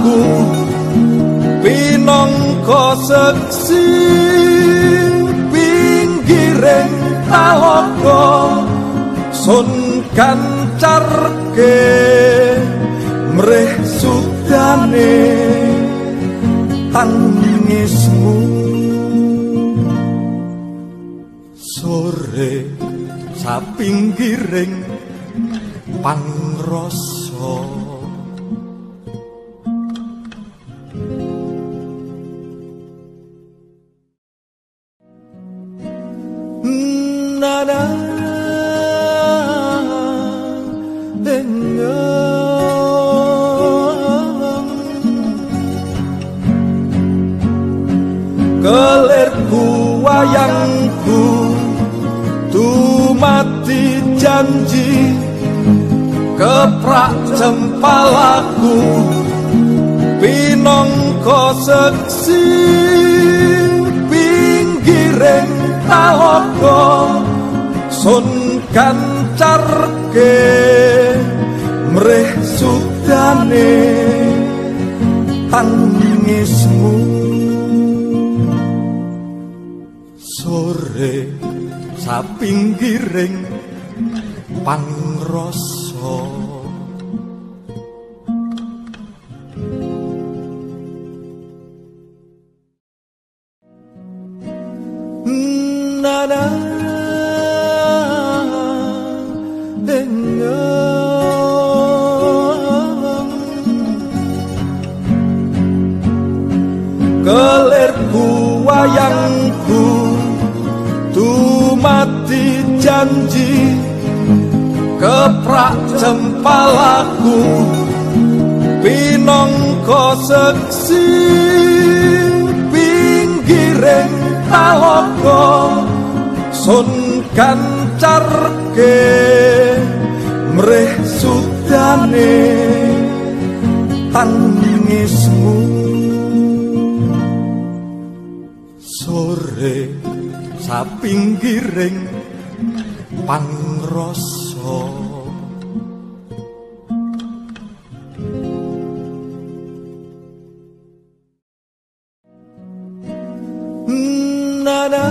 cempalaku pinangka seksi pinggiring talaga sun kancarke mrih sudane tangismu sore sapinggiring pangrasa nana kelirku wayangku tumati janji keprak cempalaku pinangka seksi pinggiring talaga sun kancarke mrih sudane tangismu sore sapinggiring pangrasa nana kelirku wayangku tumati janji keprak cempalaku pinangka seksi pinggiring talaga sun kancarke mrih sudane tangismu sore sapinggiring pangrasa nana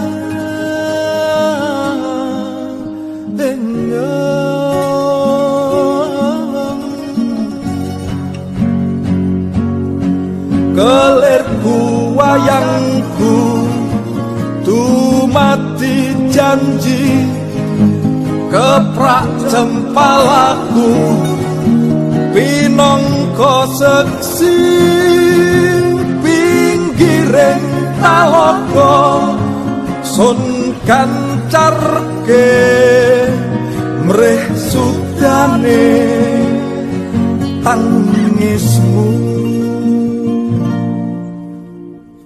kelirku wayangku tumati janji keprak cempalaku pinangka seksi pinggiring talaga sun kancarke mrih sudane tangismu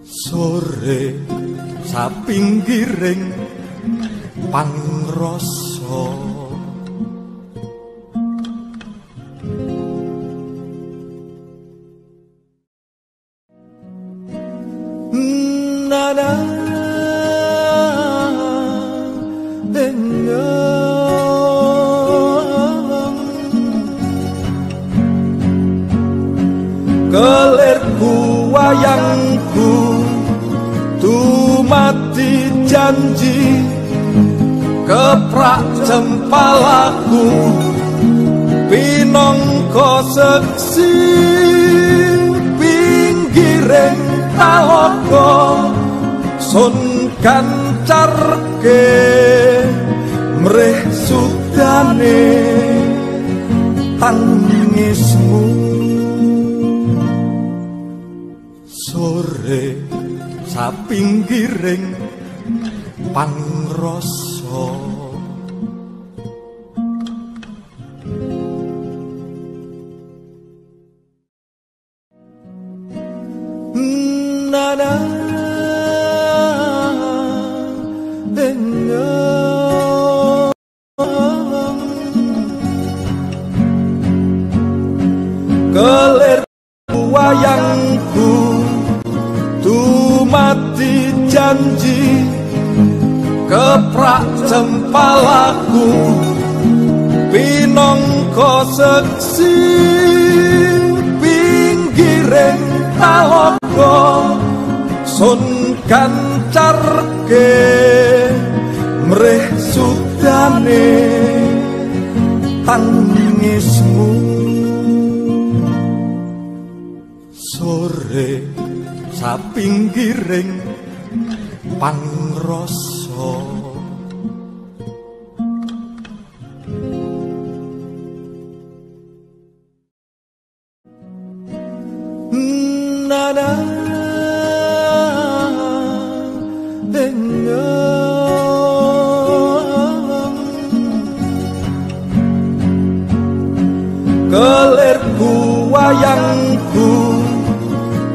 sore sapinggiring pangrasa nana kelirku wayangku tumati janji keprak cempalaku pinangka seksi pinggiring talaga sun kancarke mrih sudane tangismu sore sapinggiring pangrasa nana kelirku wayangku tumati janji keprak cempalaku pinangka seksi pinggir pinggiring talaga sun kancarke mrih sudane tangismu sore sapinggiring pangrasa nana kelirku wayangku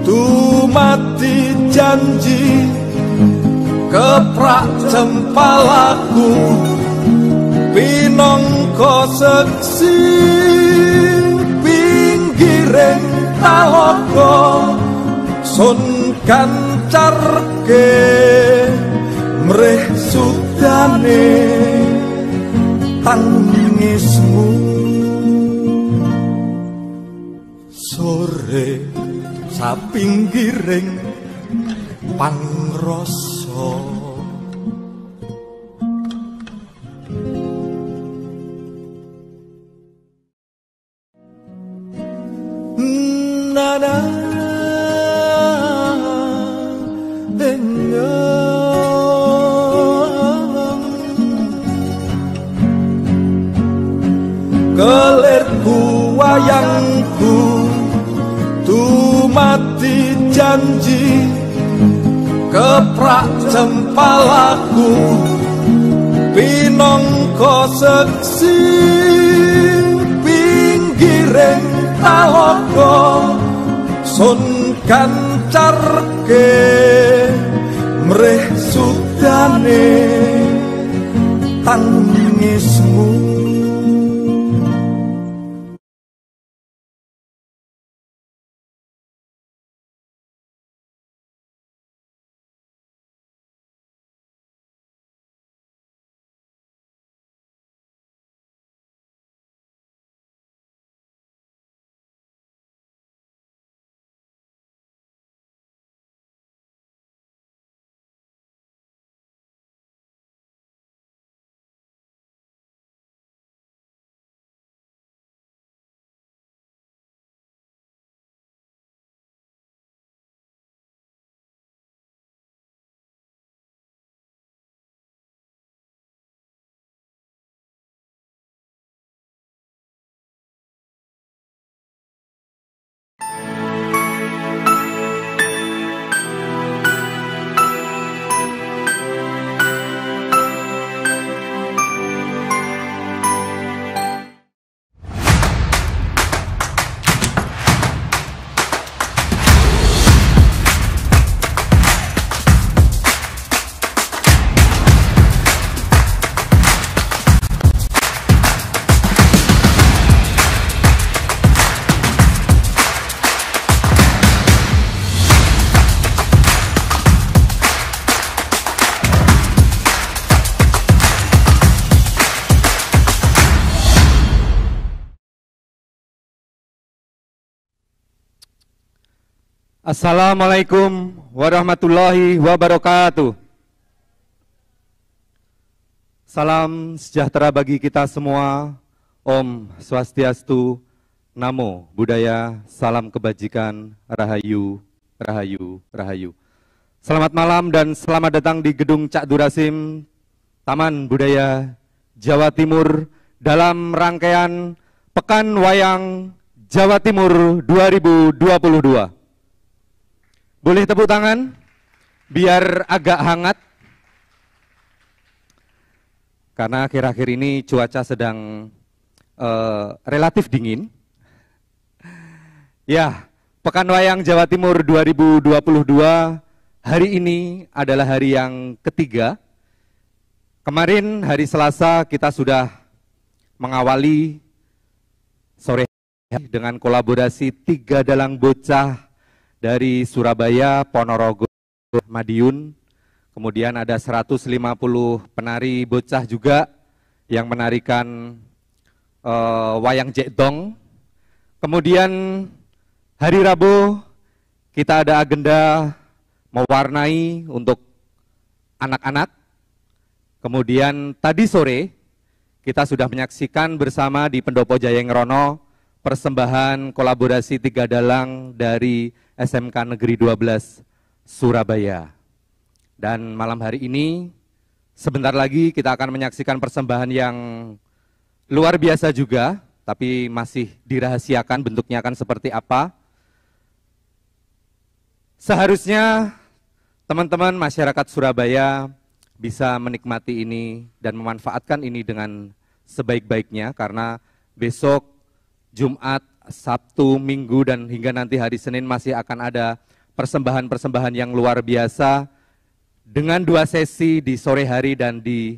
tumati janji keprak cempalaku pinangka seksi pinggiring talaga sun kancarke mrih sudane tangismu sore sapinggiring pangrasa nana kelirku wayangku tumati janji keprak cempalaku pinangka seksi pinggiring talaga sun kancarke mrih sudane tangismu Assalamualaikum warahmatullahi wabarakatuh. Salam sejahtera bagi kita semua. Om Swastiastu, Namo Buddhaya, salam kebajikan, Rahayu, Rahayu, Rahayu. Selamat malam dan selamat datang di Gedung Cak Durasim, Taman Budaya Jawa Timur dalam rangkaian Pekan Wayang Jawa Timur 2022. Boleh tepuk tangan biar agak hangat. Karena akhir-akhir ini cuaca sedang relatif dingin. Ya, Pekan Wayang Jawa Timur 2022 hari ini adalah hari yang ketiga. Kemarin hari Selasa kita sudah mengawali sore hari dengan kolaborasi 3 dalang bocah dari Surabaya, Ponorogo, Madiun. Kemudian ada 150 penari bocah juga yang menarikan wayang jekdong. Kemudian hari Rabu kita ada agenda mewarnai untuk anak-anak. Kemudian tadi sore kita sudah menyaksikan bersama di Pendopo Jaya Ngerono persembahan kolaborasi Tiga Dalang dari SMK Negeri 12 Surabaya. Dan malam hari ini sebentar lagi kita akan menyaksikan persembahan yang luar biasa juga, tapi masih dirahasiakan bentuknya akan seperti apa. Seharusnya teman-teman masyarakat Surabaya bisa menikmati ini dan memanfaatkan ini dengan sebaik-baiknya, karena besok Jumat, Sabtu, Minggu, dan hingga nanti hari Senin masih akan ada persembahan-persembahan yang luar biasa dengan 2 sesi di sore hari dan di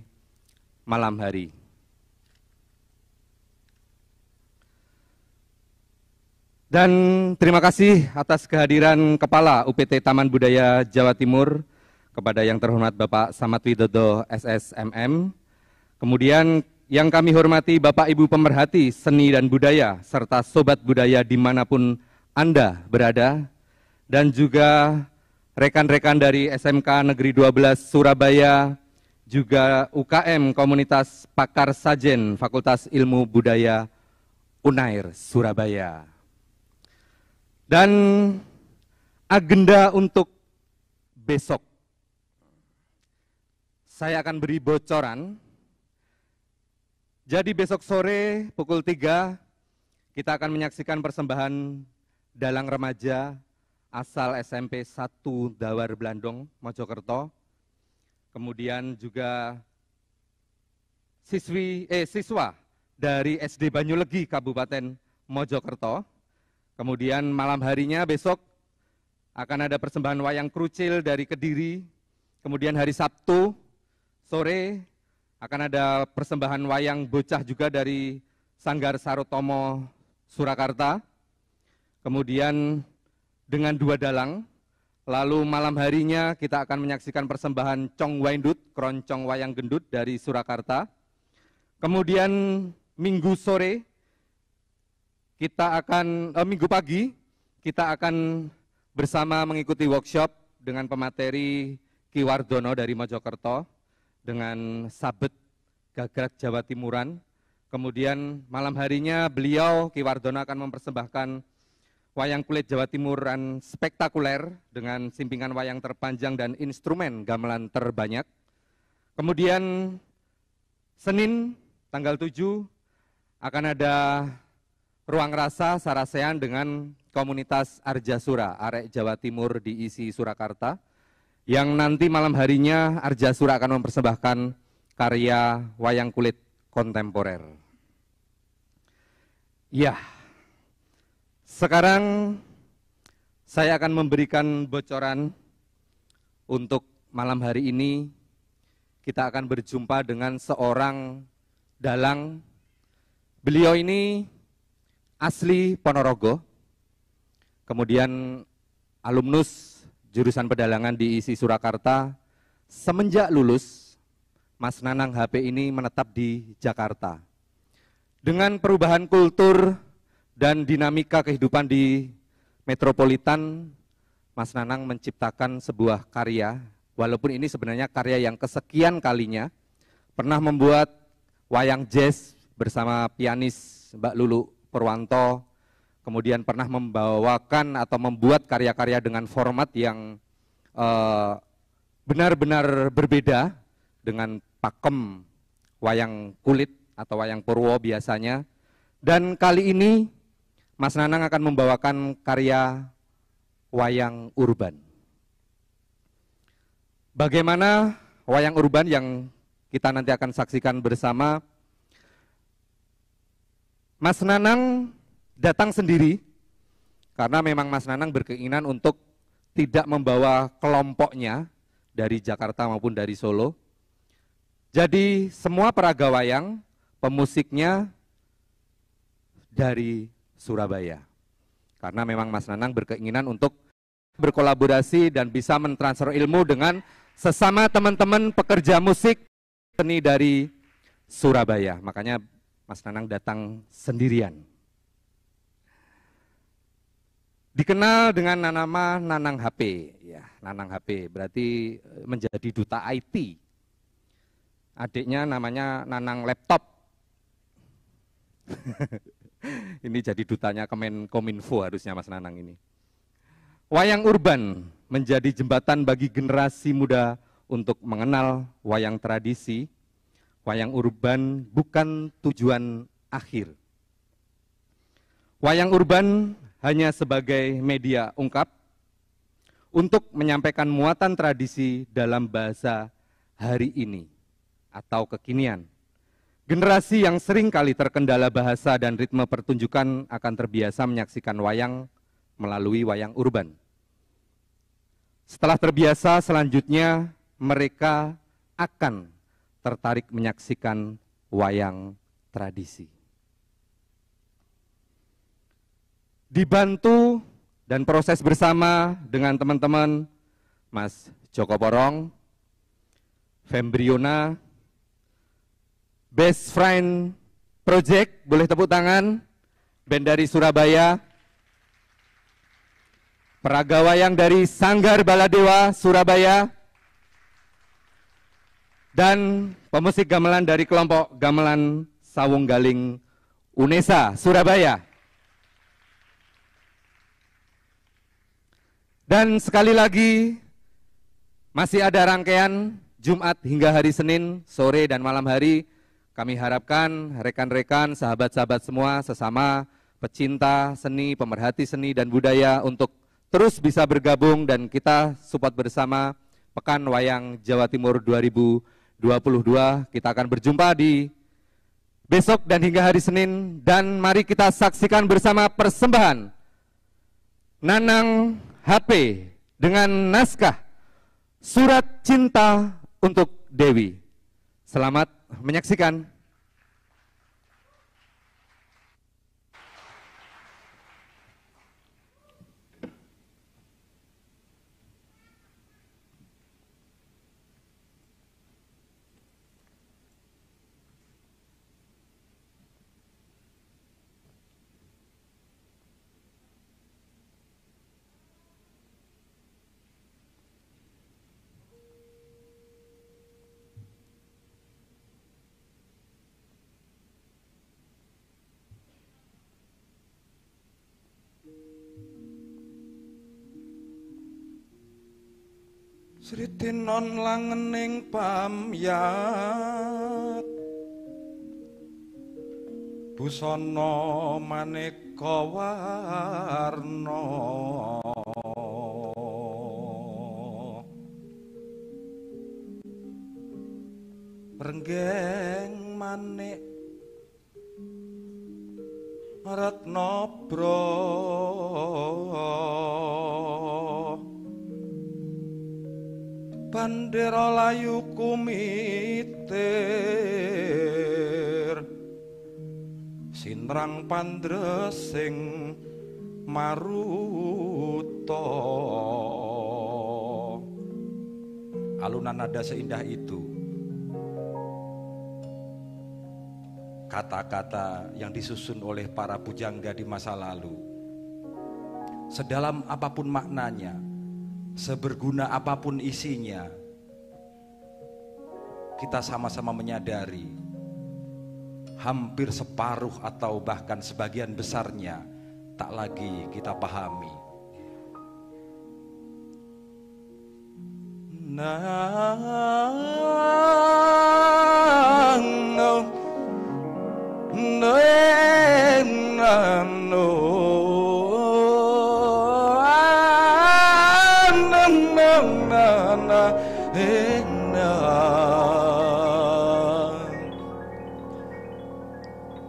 malam hari. Dan terima kasih atas kehadiran Kepala UPT Taman Budaya Jawa Timur, kepada yang terhormat Bapak Samad Widodo SSMM. Kemudian yang kami hormati Bapak Ibu pemerhati seni dan budaya, serta sobat budaya dimanapun Anda berada. Dan juga rekan-rekan dari SMK Negeri 12 Surabaya, juga UKM Komunitas Pakar Sajen Fakultas Ilmu Budaya Unair Surabaya. Dan agenda untuk besok, saya akan beri bocoran. Jadi besok sore pukul 3 kita akan menyaksikan persembahan dalang remaja asal SMP 1 Dawar Blandong, Mojokerto. Kemudian juga siswa dari SD Banyulegi Kabupaten Mojokerto. Kemudian malam harinya besok akan ada persembahan wayang krucil dari Kediri. Kemudian hari Sabtu sore akan ada persembahan wayang bocah juga dari Sanggar Sarotomo, Surakarta. Kemudian dengan 2 dalang. Lalu malam harinya kita akan menyaksikan persembahan Cong Waindut, keroncong wayang gendut dari Surakarta. Kemudian minggu sore minggu pagi kita akan bersama mengikuti workshop dengan pemateri Ki Wardono dari Mojokerto dengan sabet gagrak Jawa Timuran. Kemudian malam harinya beliau Ki Wardono akan mempersembahkan wayang kulit Jawa Timuran spektakuler dengan simpingan wayang terpanjang dan instrumen gamelan terbanyak. Kemudian Senin tanggal 7 akan ada ruang rasa sarasean dengan komunitas Arjasura, Arek Jawa Timur di Isi Surakarta, yang nanti malam harinya Arjasura akan mempersembahkan karya wayang kulit kontemporer. Ya, sekarang saya akan memberikan bocoran untuk malam hari ini. Kita akan berjumpa dengan seorang dalang. Beliau ini asli Ponorogo, kemudian alumnus jurusan pedalangan di ISI Surakarta. Semenjak lulus, Mas Nanang HP ini menetap di Jakarta. Dengan perubahan kultur dan dinamika kehidupan di metropolitan, Mas Nanang menciptakan sebuah karya, walaupun ini sebenarnya karya yang kesekian kalinya, pernah membuat wayang jazz bersama pianis Mbak Lulu Purwanto, kemudian pernah membawakan atau membuat karya-karya dengan format yang benar-benar berbeda dengan pakem wayang kulit atau wayang purwo biasanya. Dan kali ini Mas Nanang akan membawakan karya wayang urban. Bagaimana wayang urban yang kita nanti akan saksikan bersama? Mas Nanang datang sendiri karena memang Mas Nanang berkeinginan untuk tidak membawa kelompoknya dari Jakarta maupun dari Solo. Jadi semua peraga wayang, pemusiknya dari Surabaya. Karena memang Mas Nanang berkeinginan untuk berkolaborasi dan bisa mentransfer ilmu dengan sesama teman-teman pekerja musik seni dari Surabaya. Makanya Mas Nanang datang sendirian. Dikenal dengan nama Nanang HP, ya, Nanang HP berarti menjadi duta IT. Adiknya namanya Nanang Laptop. Ini jadi dutanya Kominfo harusnya Mas Nanang ini. Wayang urban menjadi jembatan bagi generasi muda untuk mengenal wayang tradisi. Wayang urban bukan tujuan akhir. Wayang urban hanya sebagai media ungkap untuk menyampaikan muatan tradisi dalam bahasa hari ini atau kekinian. Generasi yang sering kali terkendala bahasa dan ritme pertunjukan akan terbiasa menyaksikan wayang melalui wayang urban. Setelah terbiasa, selanjutnya mereka akan tertarik menyaksikan wayang tradisi. Dibantu dan proses bersama dengan teman-teman Mas Joko Porong, Fembriona, Best Friend Project, boleh tepuk tangan, band dari Surabaya, peraga wayang dari Sanggar Baladewa, Surabaya, dan pemusik gamelan dari kelompok gamelan Sawung Galing Unesa, Surabaya. Dan sekali lagi, masih ada rangkaian Jumat hingga hari Senin, sore dan malam hari. Kami harapkan rekan-rekan, sahabat-sahabat semua, sesama pecinta seni, pemerhati seni dan budaya untuk terus bisa bergabung dan kita support bersama Pekan Wayang Jawa Timur 2022. Kita akan berjumpa di besok dan hingga hari Senin, dan mari kita saksikan bersama persembahan Nanang HP dengan naskah Surat Cinta untuk Dewi. Selamat menyaksikan. Sritinon langening pamyat busana maneka warna renggeng manik ratnabra bandera layu kumitir sinrang pandresing maruta. Alunan nada seindah itu, kata-kata yang disusun oleh para pujangga di masa lalu, sedalam apapun maknanya, seberguna apapun isinya, kita sama-sama menyadari hampir separuh atau bahkan sebagian besarnya tak lagi kita pahami.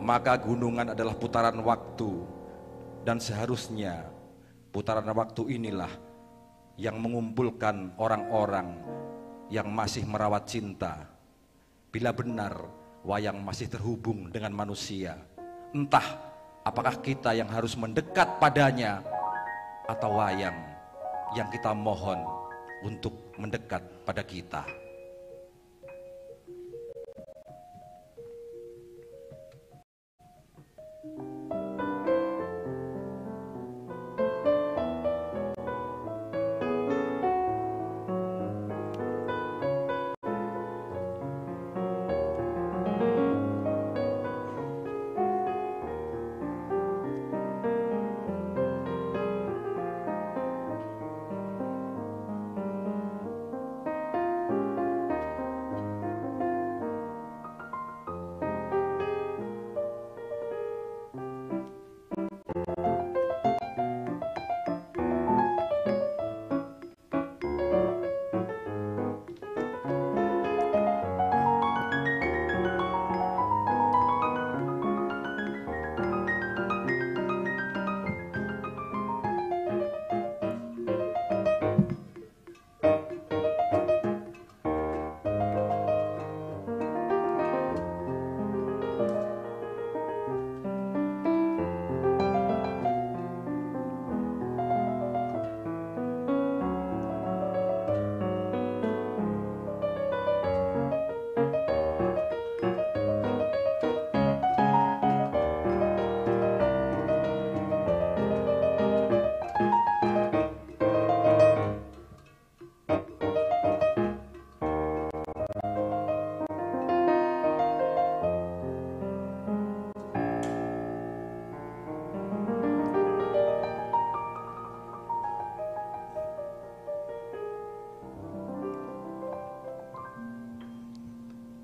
Maka gunungan adalah putaran waktu, dan seharusnya putaran waktu inilah yang mengumpulkan orang-orang yang masih merawat cinta. Bila benar wayang masih terhubung dengan manusia, entah apakah kita yang harus mendekat padanya atau wayang yang kita mohon untuk mendekat pada kita.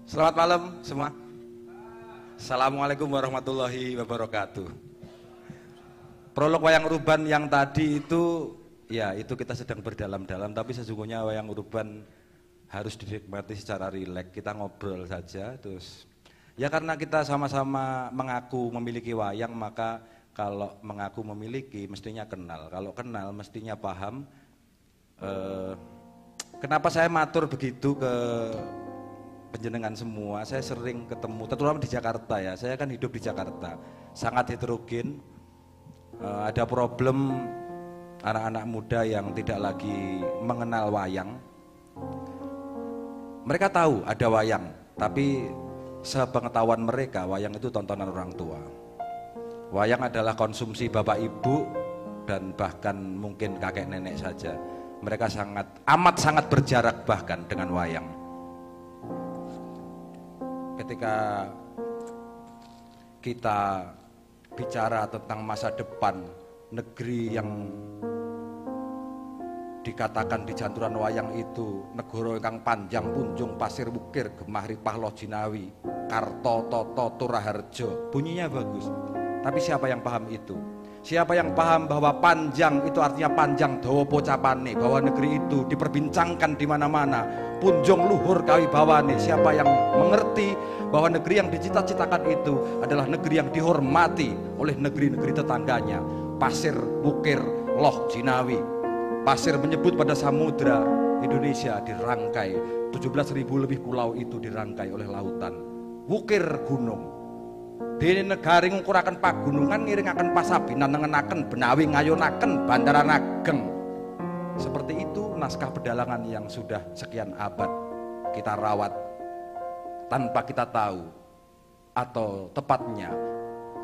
Selamat malam semua. Assalamualaikum warahmatullahi wabarakatuh. Prolog wayang urban yang tadi itu, ya itu kita sedang berdalam-dalam, tapi sesungguhnya wayang urban harus dinikmati secara rileks. Kita ngobrol saja, terus ya karena kita sama-sama mengaku memiliki wayang, maka kalau mengaku memiliki mestinya kenal. Kalau kenal mestinya paham. Kenapa saya matur begitu ke penjenengan semua? Saya sering ketemu, terutama di Jakarta ya. Saya kan hidup di Jakarta, sangat heterogen. Ada problem anak-anak muda yang tidak lagi mengenal wayang. Mereka tahu ada wayang, tapi sepengetahuan mereka wayang itu tontonan orang tua. Wayang adalah konsumsi bapak ibu dan bahkan mungkin kakek nenek saja. Mereka amat sangat berjarak bahkan dengan wayang. Ketika kita bicara tentang masa depan negeri yang dikatakan di janturan wayang itu negara ingkang panjang punjung pasir wukir gemah ripah loh jinawi karto toto turaharjo, bunyinya bagus. Tapi siapa yang paham itu? Siapa yang paham bahwa panjang itu artinya panjang dawa pocapane, bahwa negeri itu diperbincangkan di mana-mana, punjung luhur kawibawane. Siapa yang mengerti bahwa negeri yang dicita-citakan itu adalah negeri yang dihormati oleh negeri-negeri tetangganya. Pasir bukir loh jinawi, pasir menyebut pada samudra. Indonesia dirangkai, 17.000 lebih pulau itu dirangkai oleh lautan. Wukir gunung, di negari ngukuraken pagunungan, ngiringaken pasabinan, nengenaken benawi, ngayonaken bandaran ageng. Seperti itu naskah pedalangan yang sudah sekian abad kita rawat tanpa kita tahu, atau tepatnya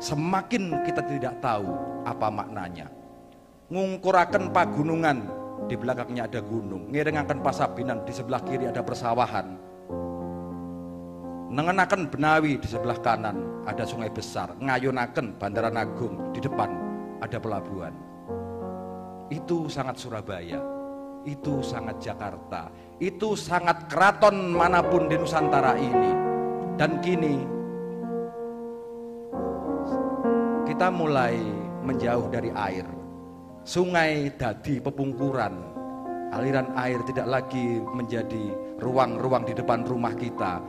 semakin kita tidak tahu apa maknanya. Ngungkuraken pagunungan, di belakangnya ada gunung, ngiringaken pasabinan, di sebelah kiri ada persawahan. Nengenaken benawi, di sebelah kanan ada sungai besar, ngayonaken bandaran agung, di depan ada pelabuhan. Itu sangat Surabaya, itu sangat Jakarta, itu sangat keraton manapun di Nusantara ini. Dan kini kita mulai menjauh dari air. Sungai dadi pepungkuran, aliran air tidak lagi menjadi ruang-ruang di depan rumah kita,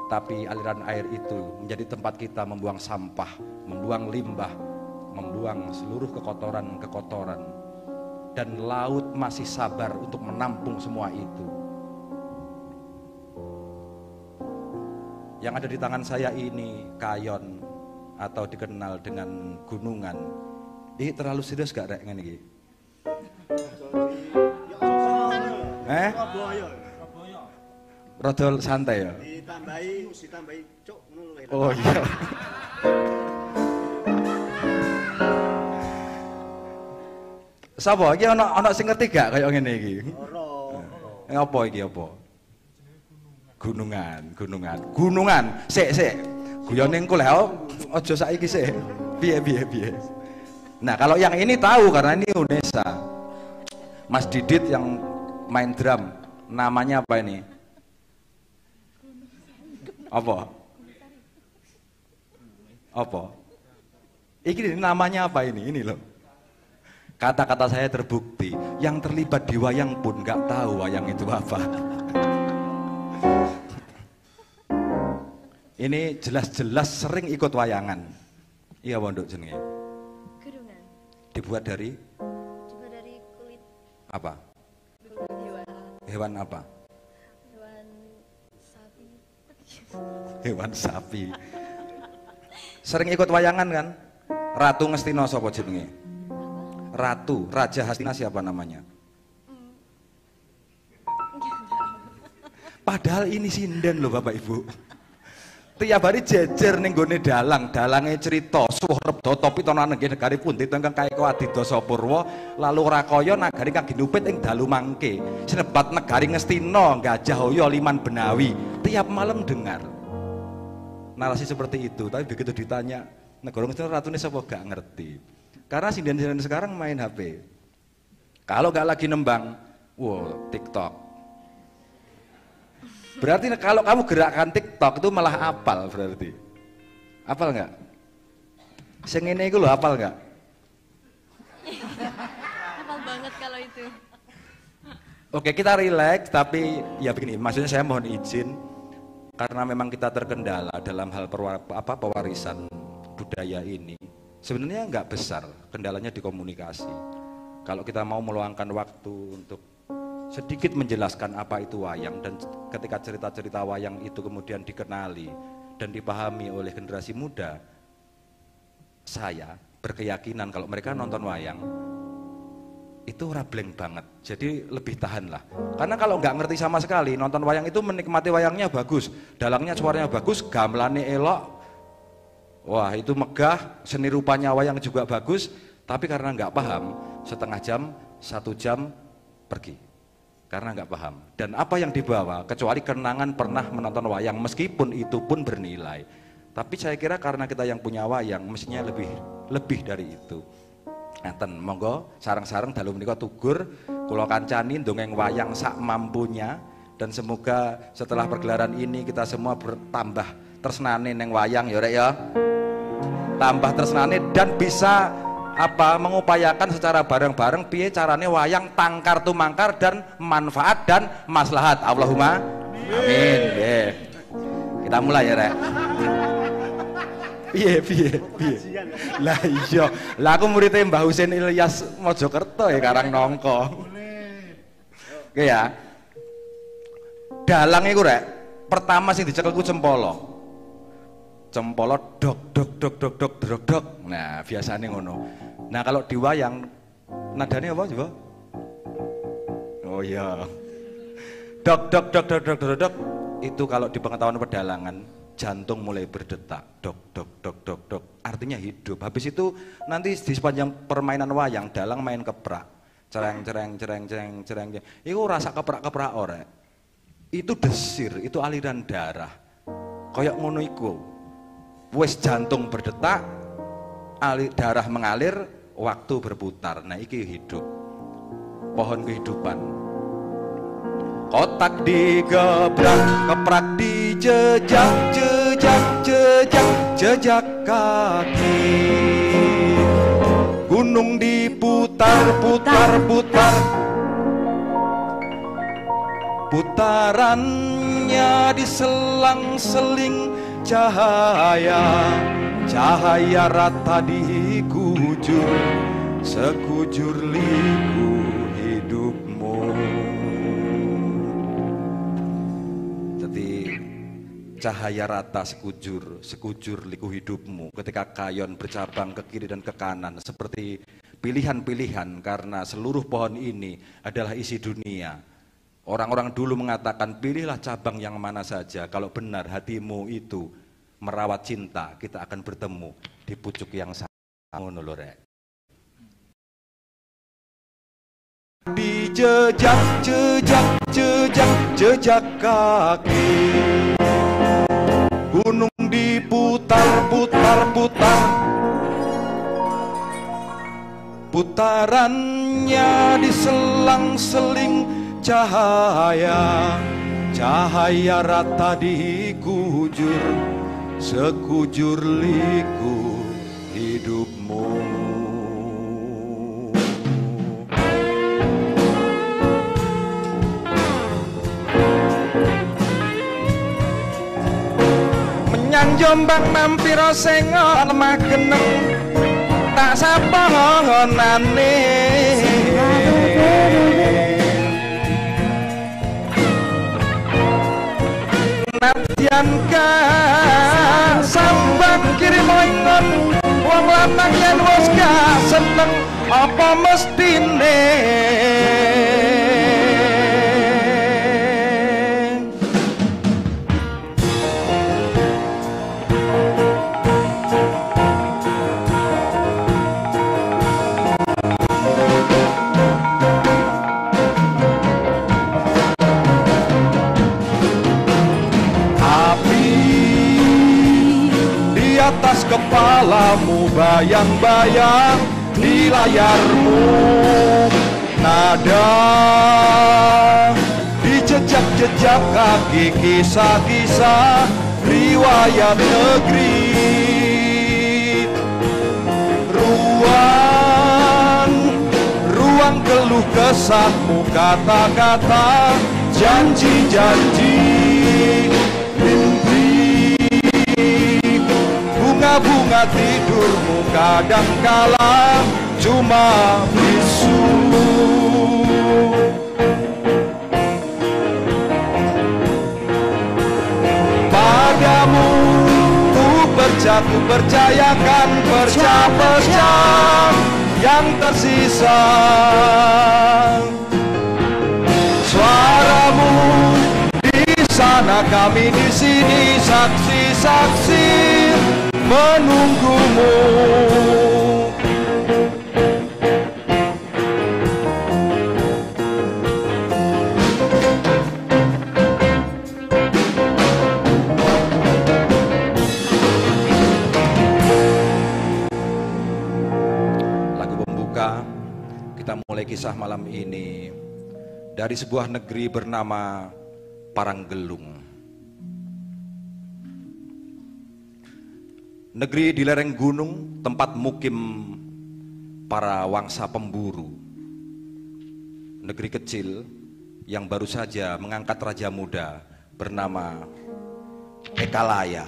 tapi aliran air itu menjadi tempat kita membuang sampah, membuang limbah, membuang seluruh kekotoran-kekotoran. Dan laut masih sabar untuk menampung semua itu. Yang ada di tangan saya ini kayon, atau dikenal dengan gunungan. Ini terlalu serius gak rek ngene iki? Rada santai ya. Ditambahi cuk ngono lho. Oh iya. Sapa iki ana sing ngerti gak kaya ngene iki? Ora. Apa iki apa? Gunungan. Sik. Guyone engko lho, aja saiki sik. Piye. Nah, kalau yang ini tahu karena ini Unesa. Mas Didit yang main drum, namanya apa ini? Apa? Ini namanya apa ini? Ini loh. Kata-kata saya terbukti. Yang terlibat di wayang pun nggak tahu wayang itu apa. Ini jelas-jelas sering ikut wayangan. Iya, Wondok jenenge. Gedungan. Dibuat dari kulit apa? hewan. Hewan apa? Hewan sapi. Sering ikut wayangan kan? Ratu Ngastina sapa jenenge? Ratu, Raja Hastina siapa namanya? Padahal ini sinden loh Bapak Ibu. Tiap hari jejer ning gone dalange cerita suhrep topi tonan nggih negari pundi ingkang kaeka Adidasa Purwa lalu ora kaya nagari kang ginupit ing dalu mangke sinebat negari Ngastina Gajah Hoya Liman Benawi. Tiap malam dengar narasi seperti itu, tapi begitu ditanya negara Ngastina ratune sapa gak ngerti. Karena sinden-sinden sekarang main HP. Kalau gak lagi nembang, wow, TikTok. Berarti kalau kamu gerakan TikTok itu malah apal berarti. Apal nggak? Sing ngene iku lho apal nggak? Hafal banget kalau itu. Oke, kita relax, tapi ya begini, maksudnya saya mohon izin karena memang kita terkendala dalam hal pewarisan budaya ini. Sebenarnya nggak besar, kendalanya di komunikasi. Kalau kita mau meluangkan waktu untuk sedikit menjelaskan apa itu wayang, dan ketika cerita-cerita wayang itu kemudian dikenali dan dipahami oleh generasi muda, saya berkeyakinan kalau mereka nonton wayang itu rableng banget, jadi lebih tahan lah. Karena kalau nggak ngerti sama sekali, nonton wayang itu menikmati wayangnya bagus, dalangnya suaranya bagus, gamelane elok, wah itu megah, seni rupanya wayang juga bagus, tapi karena nggak paham, setengah jam, 1 jam pergi, karena nggak paham. Dan apa yang dibawa, kecuali kenangan pernah menonton wayang, meskipun itu pun bernilai. Tapi saya kira karena kita yang punya wayang, mestinya lebih dari itu. Ngaten, monggo sareng-sareng dalu menika tugur kula kancani ndongeng wayang sak mampunya, dan semoga setelah pergelaran ini kita semua bertambah tresnane neng wayang ya rek ya. Tambah tresnane dan bisa mengupayakan secara bareng-bareng piye carane wayang tangkar tumangkar dan manfaat dan maslahat. Allahumma amin. Nggih. Kita mulai ya rek. Piye. Lah iya, lah aku muridnya Mbah Husin Ilyas Mojokerto ya Karang Nongko. Oke ya. Dalang iku rek, pertama sing dicekelku cempolo. Cempolo dok. Nah, biasanya ngono. Nah, kalau di wayang nadanya apa coba? Oh iya. Dok. Itu kalau di pengetahuan pedalangan, jantung mulai berdetak, dok, artinya hidup. Habis itu nanti di sepanjang permainan wayang, dalang main keprak, cereng. Itu rasa keprak orek. Itu desir, itu aliran darah. Kayak ngono iku. Wes jantung berdetak, darah mengalir, waktu berputar. Nah iki hidup, pohon kehidupan. Kotak digebrak, keprak dijejak, jejak kaki. Gunung diputar, putarannya diselang-seling cahaya rata dikujur, sekujur liku hidupmu. Cahaya rata sekujur liku hidupmu. Ketika kayon bercabang ke kiri dan ke kanan, seperti pilihan-pilihan, karena seluruh pohon ini adalah isi dunia. Orang-orang dulu mengatakan pilihlah cabang yang mana saja, kalau benar hatimu itu merawat cinta, kita akan bertemu di pucuk yang sama. Ngono lho rek. Jejak kaki. Gunung diputar, putarannya diselang-seling cahaya rata dikujur, sekujur liku hidupmu. Menyang Jombang mampir sengon lemah geneng, tak sapa ngonane. Nadyan ka sambang kirim ingon, wong lanang yen wis gak seneng apa mestine. Atas kepalamu bayang-bayang di layarmu, nada dijejak jejak kaki, kisah-kisah riwayat negeri. Ruang keluh kesahmu, kata-kata, janji-janji, mimpi. Bunga-bunga tidurmu kadangkala cuma bisu. Padamu ku percayakan pecah-pecah yang tersisa. Suaramu di sana, kami di sini, saksi-saksi menunggumu. Kita mulai kisah malam ini dari sebuah negeri bernama Paranggelung. Negeri di lereng gunung, tempat mukim para wangsa pemburu. Negeri kecil yang baru saja mengangkat raja muda bernama Ekalaya.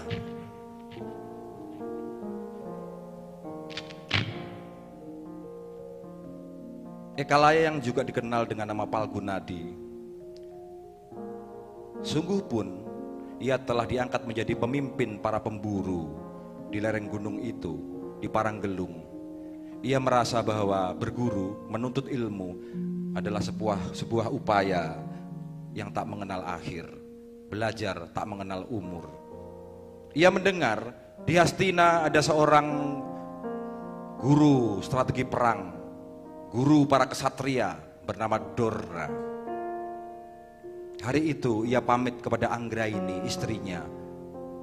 Ekalaya yang juga dikenal dengan nama Palgunadi. Sungguh pun ia telah diangkat menjadi pemimpin para pemburu di lereng gunung itu, di Paranggelung. Ia merasa bahwa berguru, menuntut ilmu adalah sebuah upaya yang tak mengenal akhir. Belajar tak mengenal umur. Ia mendengar di Hastina ada seorang guru strategi perang, guru para kesatria bernama Dorna. Hari itu ia pamit kepada Anggraini, istrinya,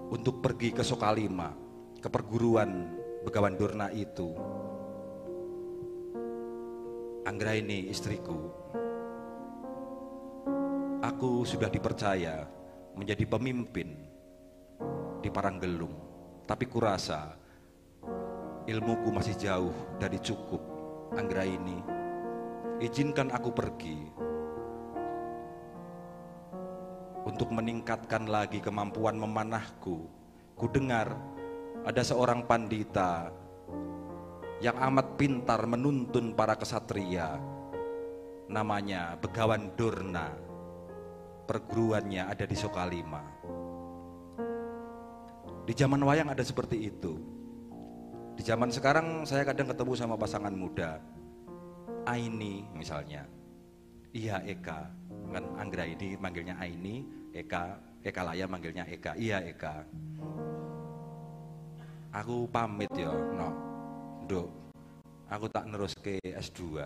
untuk pergi ke Sokalima, ke perguruan Begawan Dorna itu. Anggraini, istriku, aku sudah dipercaya menjadi pemimpin di Paranggelung, tapi kurasa ilmuku masih jauh dari cukup. Anggraini, izinkan aku pergi untuk meningkatkan lagi kemampuan memanahku. Kudengar ada seorang pandita yang amat pintar menuntun para kesatria, namanya Begawan Dorna. Perguruannya ada di Sokalima. Di zaman wayang ada seperti itu. Di zaman sekarang saya kadang ketemu sama pasangan muda, Aini misalnya, iya Eka, kan Anggraini manggilnya Aini, Ekalaya manggilnya Eka, iya Eka. Aku pamit ya, Dok, aku tak nerus ke S2,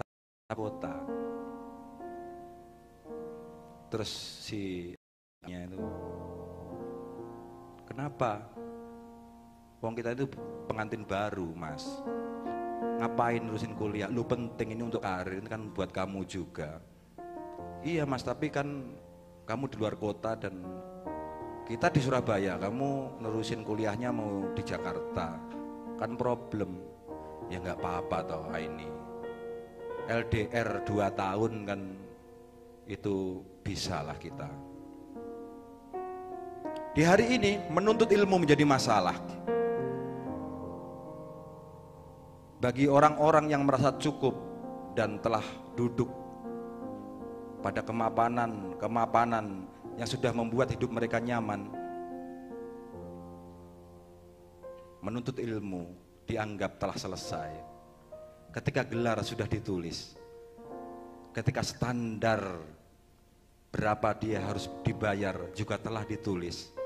tak kota. Terus si itu, kenapa? Wong kita itu pengantin baru, Mas. Ngapain nerusin kuliah? Lu penting ini untuk karir, ini kan buat kamu juga. Iya Mas, tapi kan kamu di luar kota dan kita di Surabaya. Kamu nerusin kuliahnya mau di Jakarta, kan problem. Ya nggak apa-apa toh ini. LDR 2 tahun kan itu bisalah kita. Di hari ini menuntut ilmu menjadi masalah. Bagi orang-orang yang merasa cukup dan telah duduk pada kemapanan yang sudah membuat hidup mereka nyaman, menuntut ilmu dianggap telah selesai. Ketika gelar sudah ditulis, ketika standar berapa dia harus dibayar juga telah ditulis,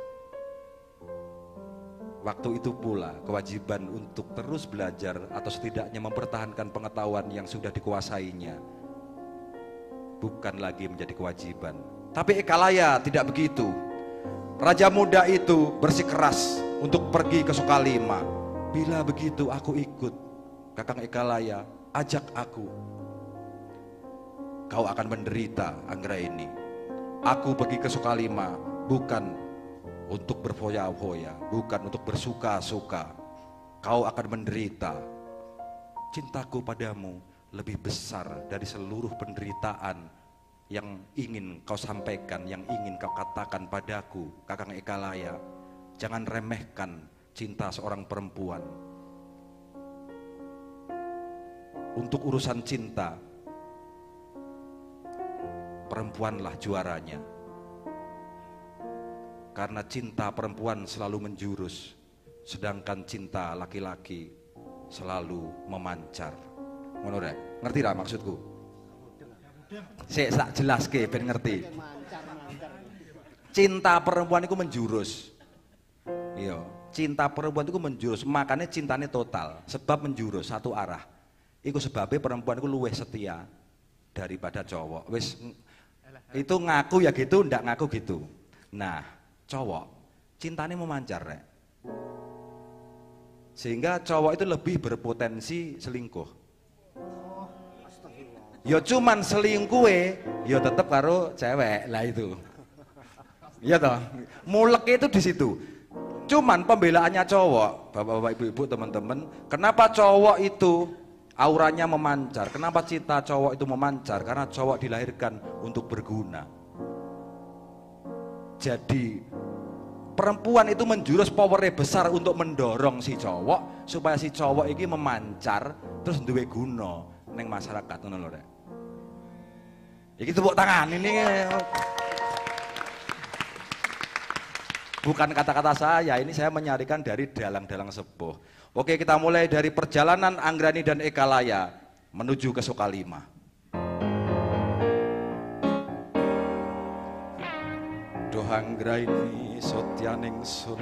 waktu itu pula kewajiban untuk terus belajar atau setidaknya mempertahankan pengetahuan yang sudah dikuasainya bukan lagi menjadi kewajiban. Tapi Ekalaya tidak begitu. Raja muda itu bersikeras untuk pergi ke Sokalima. Bila begitu aku ikut, Kakang Ekalaya, ajak aku. Kau akan menderita, Anggraini. Aku pergi ke Sukalima bukan untuk berfoya-foya, bukan untuk bersuka-suka. Kau akan menderita. Cintaku padamu lebih besar dari seluruh penderitaan yang ingin kau sampaikan, yang ingin kau katakan padaku, Kakang Ekalaya. Jangan remehkan cinta seorang perempuan. Untuk urusan cinta, perempuanlah juaranya. Karena cinta perempuan selalu menjurus, sedangkan cinta laki-laki selalu memancar. Ngono rek, ngerti ra maksudku? Sik sak jelaske ben ngerti. Cinta perempuan itu menjurus. Iya, cinta perempuan itu menjurus, makanya cintanya total, sebab menjurus satu arah. Iku sebabnya perempuan itu luwih setia daripada cowok. Wis itu ngaku ya gitu, ndak ngaku gitu. Nah, cowok cintanya memancar rek. Sehingga cowok itu lebih berpotensi selingkuh. Ya cuman selingkuh ya tetep karo cewek lah itu. Iya toh, mulek itu di situ. Cuman pembelaannya cowok, bapak-bapak, ibu-ibu, teman-teman, kenapa cowok itu auranya memancar? Kenapa cinta cowok itu memancar? Karena cowok dilahirkan untuk berguna. Jadi perempuan itu menjurus powernya besar untuk mendorong si cowok supaya si cowok ini memancar terus duwe guna neng masyarakat, ngono lho rek. Iki tepuk tangan ini. Bukan kata-kata saya, ini saya menyarikan dari dalang-dalang sepuh. Oke, kita mulai dari perjalanan Anggrani dan Ekalaya menuju ke Sukalima. Doh Anggraini sotyaning sun,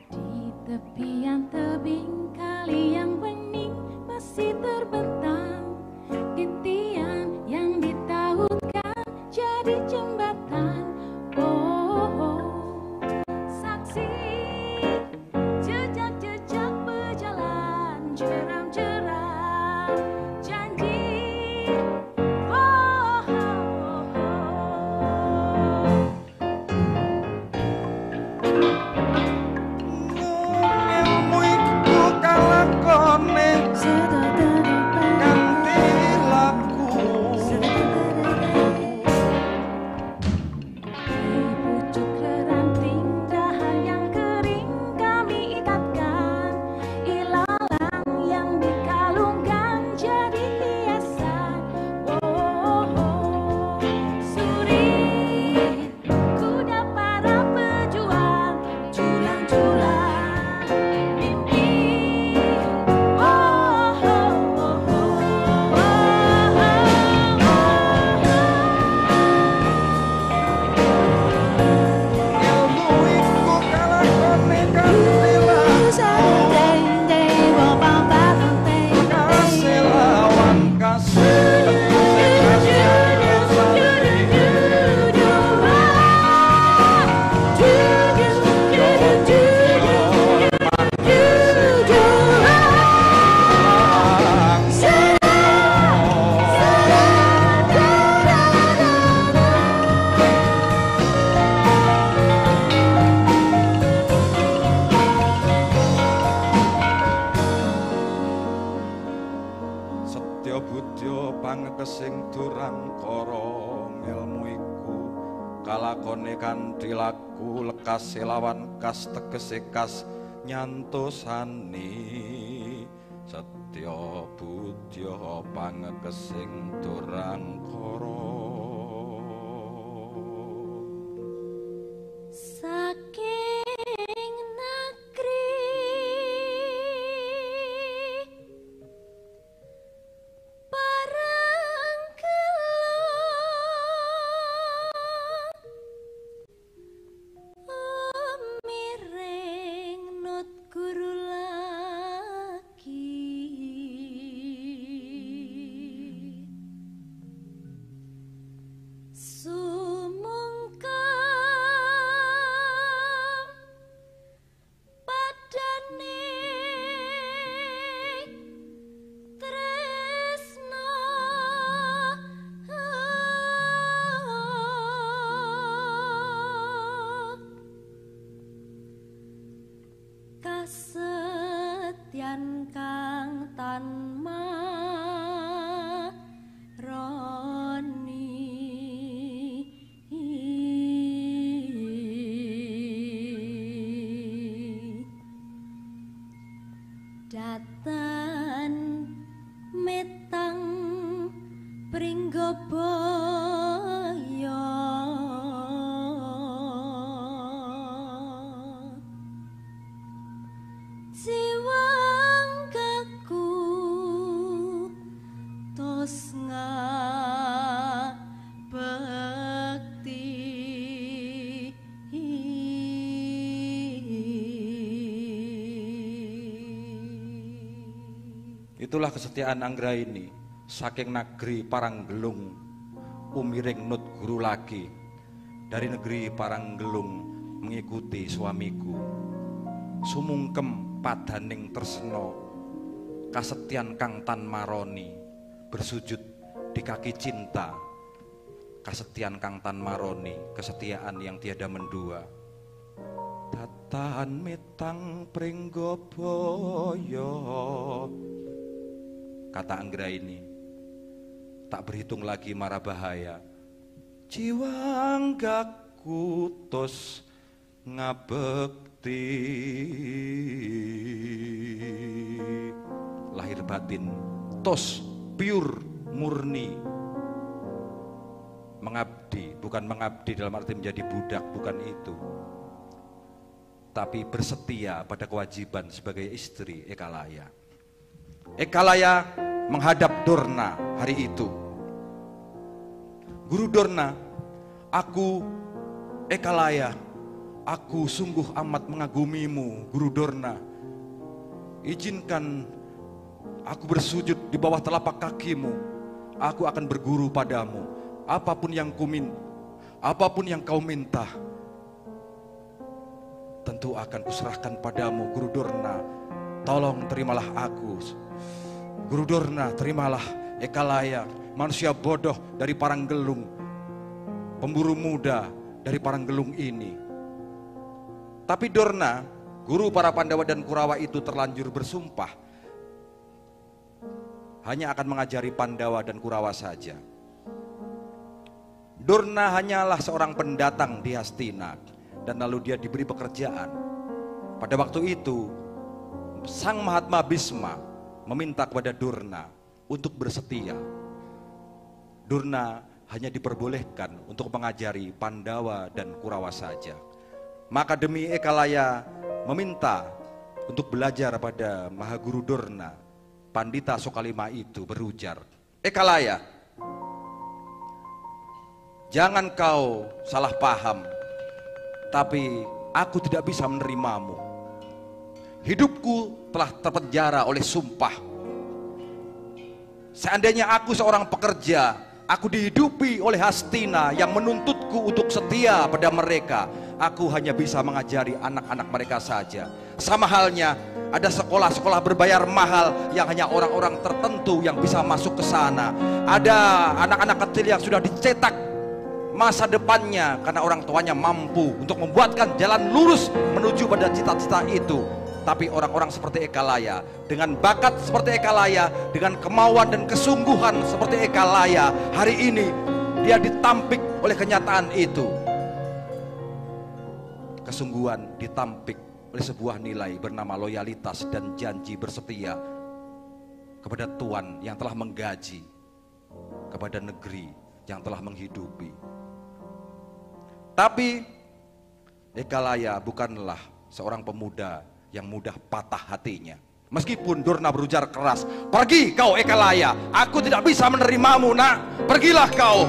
di tepian tebing kali yang bening masih terbentang titian yang ditautkan jadi jembatan. Saksi jejak-jejak berjalan jeram-jeram janji. Ilmu iku kalakone kanthi laku. Di pucuk ranting dahan yang kering kami ikatkan, ilalang yang dikalungkan jadi hiasan. Suri kuda para pejuang, julang-julang mimpi. Ilmu iku kalakone kanthi laku. Kasih lawan kasih. Setya budya pangekesing durang kara ilmu iku kalakone kanthi laku lekas lawan kas tegese kas nyantosani. Setya budya pangekesing durang kara. Saking negeri Parangkelon miring nut guru lagi. kasetyan kang tan maroni datan metang pringgabaya jiwang kaku tos ngabekti Itulah kesetiaan Anggraini, saking negeri Paranggelung, umiring nut guru lagi. Dari negeri Paranggelung mengikuti suamiku, sumungkem padaning tresno, kasetyan kang tan maroni, bersujud di kaki cinta. Kasetyan kang tan maroni, kesetiaan yang tiada mendua. Datan metang pringgabaya, kata Anggraini, tak berhitung lagi mara bahaya. Jiwang gaku tos ngabekti, lahir batin tos pure murni, mengabdi, bukan mengabdi dalam arti menjadi budak, bukan itu, tapi bersetia pada kewajiban sebagai istri Ekalaya. Ekalaya menghadap Dorna hari itu. Guru Dorna, aku Ekalaya, aku sungguh amat mengagumimu, Guru Dorna. Izinkan aku bersujud di bawah telapak kakimu. Aku akan berguru padamu. Apapun yang apapun yang kau minta, tentu akan kuserahkan padamu, Guru Dorna. Tolong terimalah aku, Guru Dorna, terimalah Ekalaya, manusia bodoh dari Paranggelung, pemburu muda dari Paranggelung ini. Tapi Dorna, guru para Pandawa dan Kurawa itu terlanjur bersumpah hanya akan mengajari Pandawa dan Kurawa saja. Dorna hanyalah seorang pendatang di Hastina, dan lalu dia diberi pekerjaan. Pada waktu itu, Sang Mahatma Bhisma meminta kepada Dorna untuk bersetia. Dorna hanya diperbolehkan untuk mengajari Pandawa dan Kurawa saja. Maka demi Ekalaya meminta untuk belajar pada Mahaguru Dorna, Pandita Sokalima itu berujar, Ekalaya, jangan kau salah paham, tapi aku tidak bisa menerimamu. Hidupku telah terpenjara oleh sumpah. Seandainya aku seorang pekerja, aku dihidupi oleh Hastina yang menuntutku untuk setia pada mereka. Aku hanya bisa mengajari anak-anak mereka saja. Sama halnya ada sekolah-sekolah berbayar mahal yang hanya orang-orang tertentu yang bisa masuk ke sana. Ada anak-anak kecil yang sudah dicetak masa depannya karena orang tuanya mampu untuk membuatkan jalan lurus menuju pada cita-cita itu. Tapi orang-orang seperti Ekalaya, dengan bakat seperti Ekalaya, dengan kemauan dan kesungguhan seperti Ekalaya, hari ini dia ditampik oleh kenyataan itu. Kesungguhan ditampik oleh sebuah nilai bernama loyalitas dan janji bersetia kepada Tuan yang telah menggaji, kepada negeri yang telah menghidupi. Tapi Ekalaya bukanlah seorang pemuda yang mudah patah hatinya. Meskipun Dorna berujar keras, pergi kau Ekalaya, aku tidak bisa menerimamu nak, pergilah kau.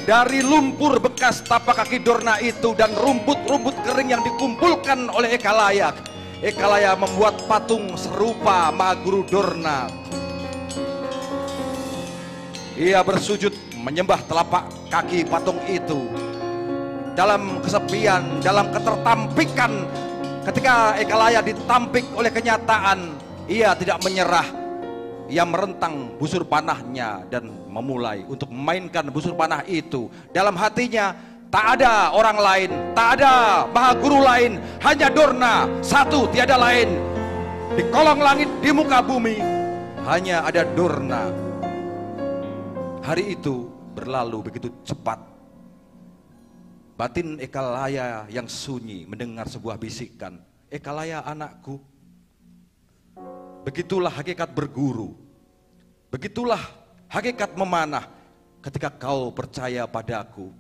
Dari lumpur bekas tapak kaki Dorna itu dan rumput-rumput kering yang dikumpulkan oleh Ekalaya, Ekalaya membuat patung serupa Mahaguru Dorna. Ia bersujud menyembah telapak kaki patung itu. Dalam kesepian, dalam ketertampikan, ketika Ekalaya ditampik oleh kenyataan, ia tidak menyerah. Ia merentang busur panahnya dan memulai untuk memainkan busur panah itu. Dalam hatinya Tak ada orang lain, tak ada maha guru lain, hanya Dorna, satu tiada lain. Di kolong langit, di muka bumi, hanya ada Dorna. Hari itu berlalu begitu cepat. Batin Ekalaya yang sunyi mendengar sebuah bisikan. Ekalaya anakku, begitulah hakikat berguru. Begitulah hakikat memanah ketika kau percaya padaku.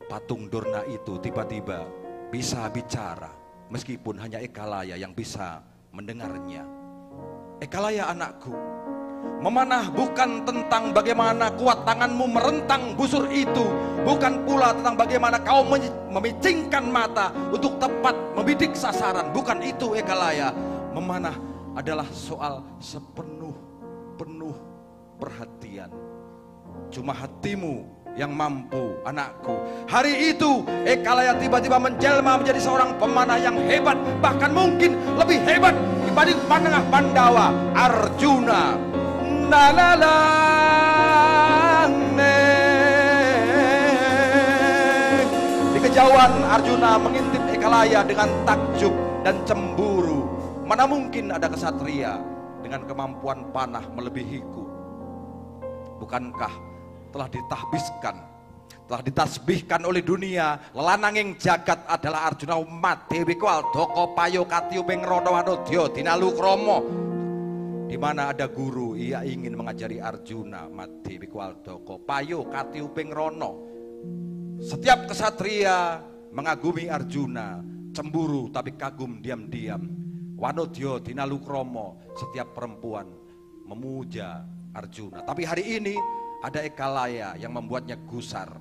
Patung Dorna itu tiba-tiba bisa bicara, meskipun hanya Ekalaya yang bisa mendengarnya. Ekalaya anakku, memanah bukan tentang bagaimana kuat tanganmu merentang busur itu, bukan pula tentang bagaimana kau memicingkan mata untuk tepat membidik sasaran. Bukan itu Ekalaya. Memanah adalah soal sepenuh perhatian. Cuma hatimu yang mampu, anakku. Hari itu Ekalaya tiba-tiba menjelma menjadi seorang pemanah yang hebat, bahkan mungkin lebih hebat dibanding Panengah Pandawa, Arjuna. Di kejauhan Arjuna mengintip Ekalaya dengan takjub dan cemburu. Mana mungkin ada kesatria dengan kemampuan panah melebihiku? Bukankah telah ditahbiskan, telah ditasbihkan oleh dunia, lelananging jagat adalah Arjuna mati wikwal doko payo katiu pengrono wanodyo dinalu kromo. Di mana ada guru, ia ingin mengajari Arjuna mati wikwal doko payo katiu pengrono. Setiap kesatria mengagumi Arjuna, cemburu tapi kagum diam-diam. Wanodyo dinalu kromo, setiap perempuan memuja Arjuna. Tapi hari ini ada Ekalaya yang membuatnya gusar.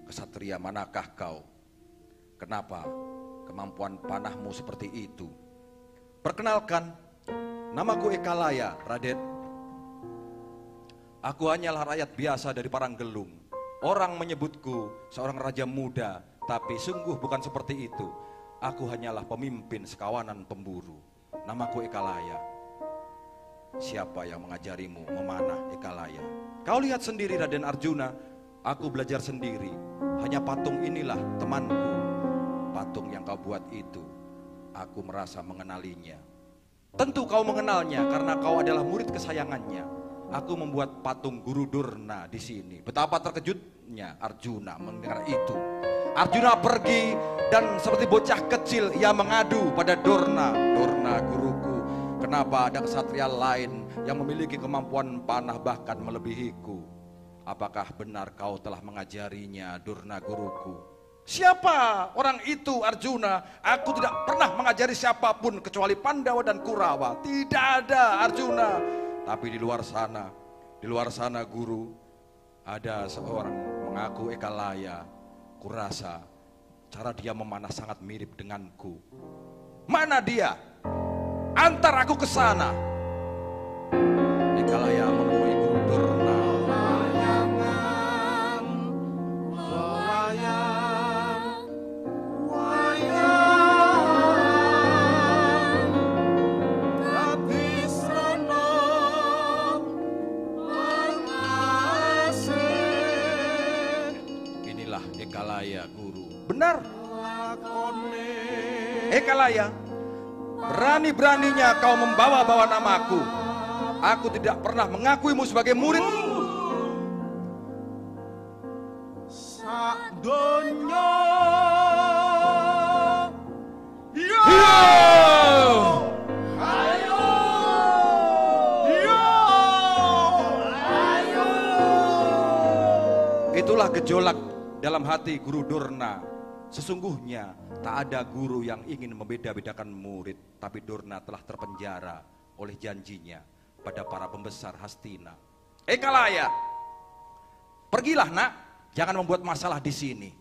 Kesatria manakah kau? Kenapa kemampuan panahmu seperti itu? Perkenalkan, namaku Ekalaya, Raden. Aku hanyalah rakyat biasa dari Paranggelung. Orang menyebutku seorang raja muda, tapi sungguh bukan seperti itu. Aku hanyalah pemimpin sekawanan pemburu. Namaku Ekalaya. Siapa yang mengajarimu memanah, Ekalaya? Kau lihat sendiri Raden Arjuna, aku belajar sendiri. Hanya patung inilah temanku. Patung yang kau buat itu, aku merasa mengenalinya. Tentu kau mengenalnya karena kau adalah murid kesayangannya. Aku membuat patung Guru Dorna di sini. Betapa terkejutnya Arjuna mendengar itu. Arjuna pergi dan seperti bocah kecil ia mengadu pada Dorna. Dorna guruku, kenapa ada kesatria lain yang memiliki kemampuan panah bahkan melebihiku? Apakah benar kau telah mengajarinya, Dorna guruku? Siapa orang itu, Arjuna? Aku tidak pernah mengajari siapapun kecuali Pandawa dan Kurawa. Tidak ada, Arjuna. Tapi di luar sana guru, ada seorang mengaku Ekalaya. Kurasa cara dia memanah sangat mirip denganku. Mana dia? Antar aku ke sana. Ekalaya menemui Guru Dorna. Inilah Ekalaya, guru. Benar. Ekalaya, berani-beraninya kau membawa-bawa namaku. Aku tidak pernah mengakuimu sebagai murid. Sadonya yo ayo yo ayo. Itulah gejolak dalam hati Guru Dorna. Sesungguhnya tak ada guru yang ingin membeda-bedakan murid, tapi Dorna telah terpenjara oleh janjinya pada para pembesar Hastina. Ekalaya, pergilah nak, jangan membuat masalah di sini.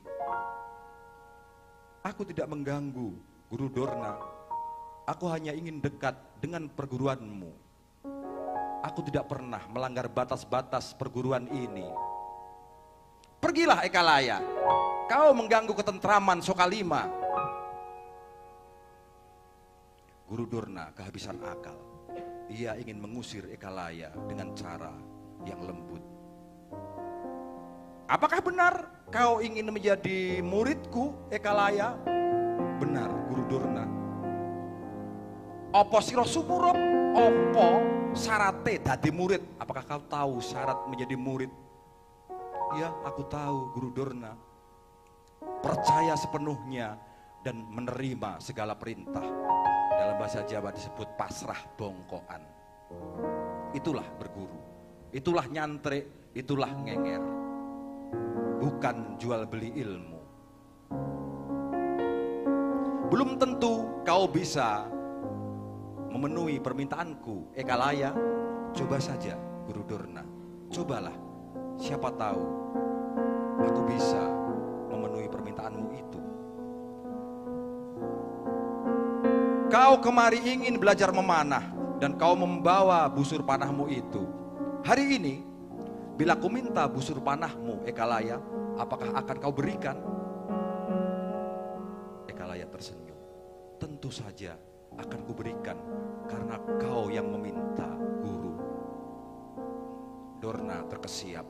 Aku tidak mengganggu, Guru Dorna. Aku hanya ingin dekat dengan perguruanmu. Aku tidak pernah melanggar batas-batas perguruan ini. Pergilah Ekalaya, kau mengganggu ketentraman Sokalima. Guru Dorna kehabisan akal. Ia ingin mengusir Ekalaya dengan cara yang lembut. Apakah benar kau ingin menjadi muridku, Ekalaya? Benar, Guru Durna. Opo sira sumurup? Opo syarate dadi murid? Apakah kau tahu syarat menjadi murid? Ya, aku tahu, Guru Durna. Percaya sepenuhnya dan menerima segala perintah. Dalam bahasa Jawa disebut pasrah bongkoan. Itulah berguru, itulah nyantrik, itulah ngenger. Bukan jual beli ilmu. Belum tentu kau bisa memenuhi permintaanku, Ekalaya. Coba saja, Guru Durna. Cobalah, siapa tahu aku bisa memenuhi permintaanmu itu. Kau kemari ingin belajar memanah dan kau membawa busur panahmu itu. Hari ini bila ku minta busur panahmu, Ekalaya, apakah akan kau berikan? Ekalaya tersenyum. Tentu saja akan kuberikan, karena kau yang meminta, Guru. Durna terkesiap.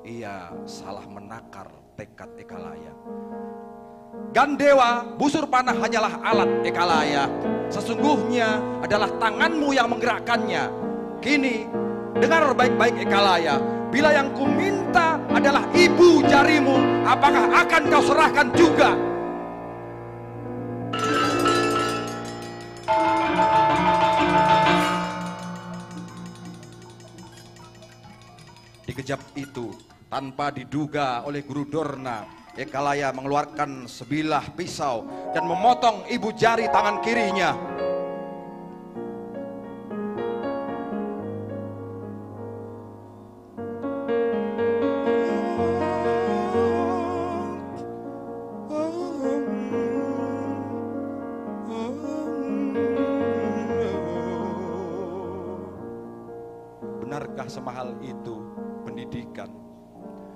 Ia salah menakar tekad Ekalaya. Gandewa, busur panah hanyalah alat, Ekalaya. Sesungguhnya adalah tanganmu yang menggerakkannya. Kini dengar baik-baik, Ekalaya. Bila yang ku minta adalah ibu jarimu, apakah akan kau serahkan juga? Dikejap itu, tanpa diduga oleh Guru Durna, Ekalaya mengeluarkan sebilah pisau dan memotong ibu jari tangan kirinya. Benarkah semahal itu pendidikan,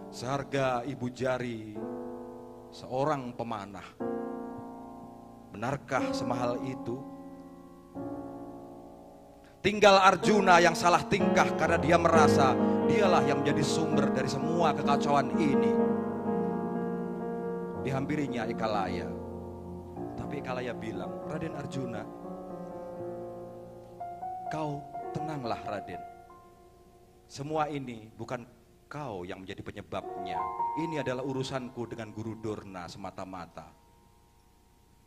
seharga ibu jari seorang pemanah? Benarkah semahal itu? Tinggal Arjuna yang salah tingkah karena dia merasa dialah yang menjadi sumber dari semua kekacauan ini. Dihampirinya Ekalaya, tapi Ekalaya bilang, Raden Arjuna, kau tenanglah Raden. Semua ini bukan kau yang menjadi penyebabnya. Ini adalah urusanku dengan Guru Durna semata-mata.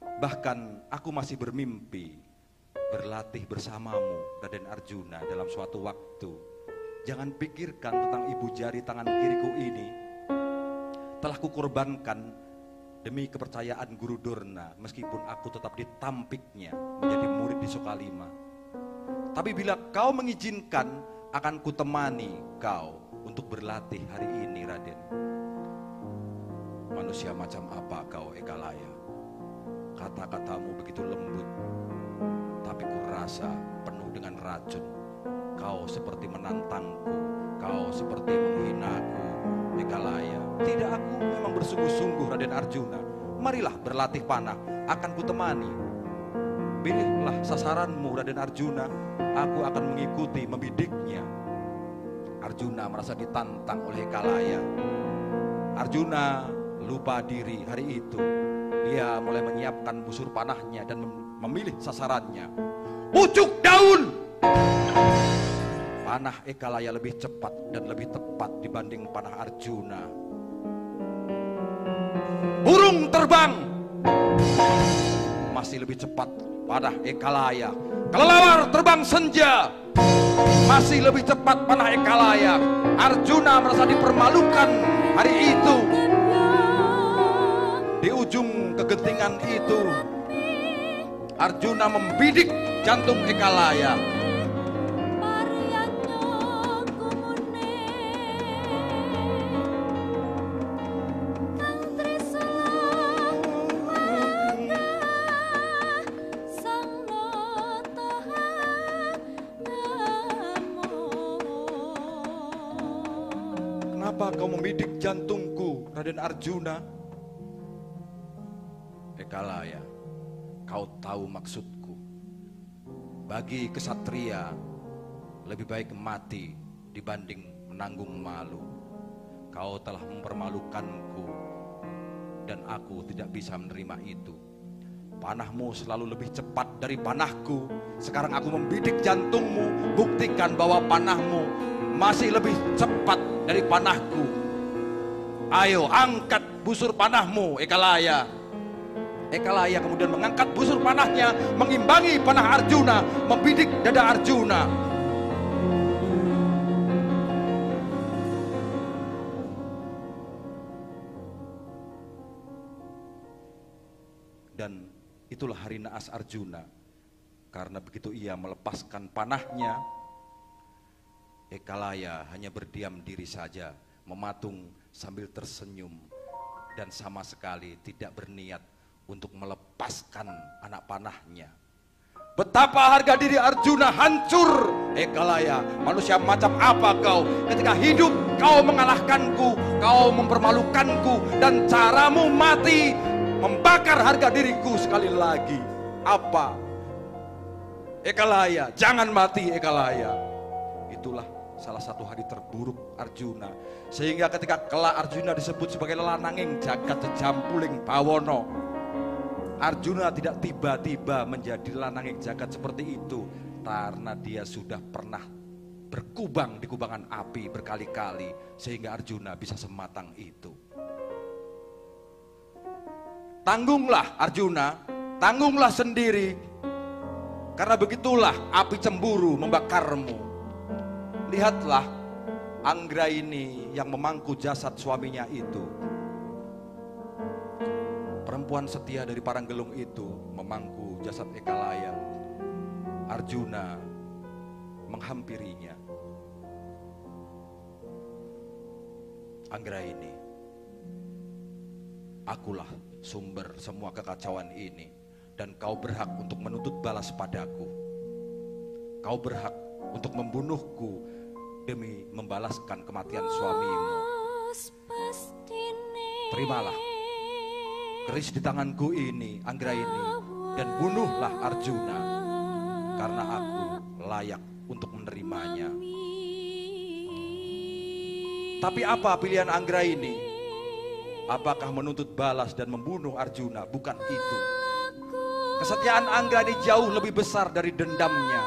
Bahkan aku masih bermimpi berlatih bersamamu, Raden Arjuna, dalam suatu waktu. Jangan pikirkan tentang ibu jari tangan kiriku ini. Telah kukorbankan demi kepercayaan Guru Durna, meskipun aku tetap ditampiknya menjadi murid di Sokalima. Tapi bila kau mengizinkan, akan kutemani kau untuk berlatih hari ini, Raden. Manusia macam apa kau, Ekalaya? Kata-katamu begitu lembut, tapi kurasa penuh dengan racun. Kau seperti menantangku, kau seperti menghinaku, Ekalaya. Tidak, aku memang bersungguh-sungguh, Raden Arjuna. Marilah berlatih panah, akan kutemani. Pilihlah sasaranmu, Raden Arjuna. Aku akan mengikuti, membidiknya. Arjuna merasa ditantang oleh Ekalaya. Arjuna lupa diri hari itu. Dia mulai menyiapkan busur panahnya dan memilih sasarannya. Pucuk daun! Panah Ekalaya lebih cepat dan lebih tepat dibanding panah Arjuna. Burung terbang! Masih lebih cepat panah Ekalaya. Kelelawar terbang senja, masih lebih cepat panah Ekalaya. Arjuna merasa dipermalukan hari itu. Di ujung kegentingan itu, Arjuna membidik jantung Ekalaya. Kenapa kau membidik jantungku, Raden Arjuna? Ekalaya, kau tahu maksudku. Bagi kesatria, lebih baik mati dibanding menanggung malu. Kau telah mempermalukanku dan aku tidak bisa menerima itu. Panahmu selalu lebih cepat dari panahku. Sekarang aku membidik jantungmu. Buktikan bahwa panahmu masih lebih cepat dari panahku. Ayo angkat busur panahmu, Ekalaya. Ekalaya kemudian mengangkat busur panahnya, mengimbangi panah Arjuna, membidik dada Arjuna. Dan itulah hari naas Arjuna. Karena begitu ia melepaskan panahnya, Ekalaya hanya berdiam diri saja, mematung sambil tersenyum, dan sama sekali tidak berniat untuk melepaskan anak panahnya. Betapa harga diri Arjuna hancur. Ekalaya, manusia macam apa kau? Ketika hidup kau mengalahkanku, kau mempermalukanku, dan caramu mati membakar harga diriku sekali lagi. Apa? Ekalaya, jangan mati Ekalaya. Itulah salah satu hari terburuk Arjuna. Sehingga ketika kelak Arjuna disebut sebagai lelananging jagat jejampuling bawono, Arjuna tidak tiba-tiba menjadi lelananging jagat seperti itu, karena dia sudah pernah berkubang di kubangan api berkali-kali, sehingga Arjuna bisa sematang itu. Tanggunglah Arjuna, tanggunglah sendiri, karena begitulah api cemburu membakarmu. Lihatlah Anggra ini yang memangku jasad suaminya itu. Perempuan setia dari Paranggelung itu memangku jasad Ekalaya. Arjuna menghampirinya. Anggra ini, akulah sumber semua kekacauan ini, dan kau berhak untuk menuntut balas padaku. Kau berhak untuk membunuhku demi membalaskan kematian suamimu. Terimalah keris di tanganku ini, Anggra ini, dan bunuhlah Arjuna, karena aku layak untuk menerimanya. Tapi apa pilihan Anggra ini? Apakah menuntut balas dan membunuh Arjuna? Bukan itu. Kesetiaan Anggra ini jauh lebih besar dari dendamnya.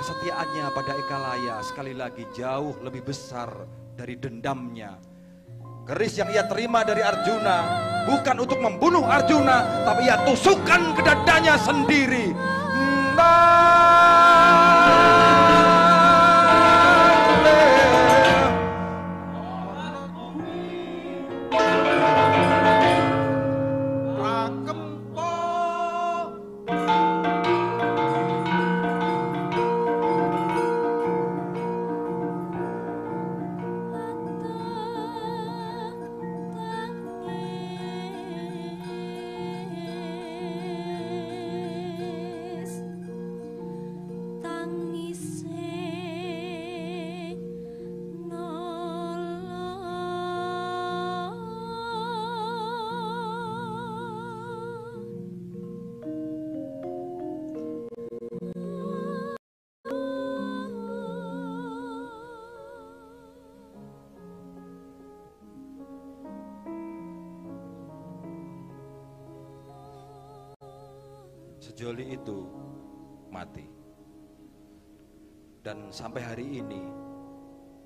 Kesetiaannya pada Ekalaya sekali lagi jauh lebih besar dari dendamnya. Keris yang ia terima dari Arjuna bukan untuk membunuh Arjuna, tapi ia tusukkan ke dadanya sendiri. Sejoli itu mati. Dan sampai hari ini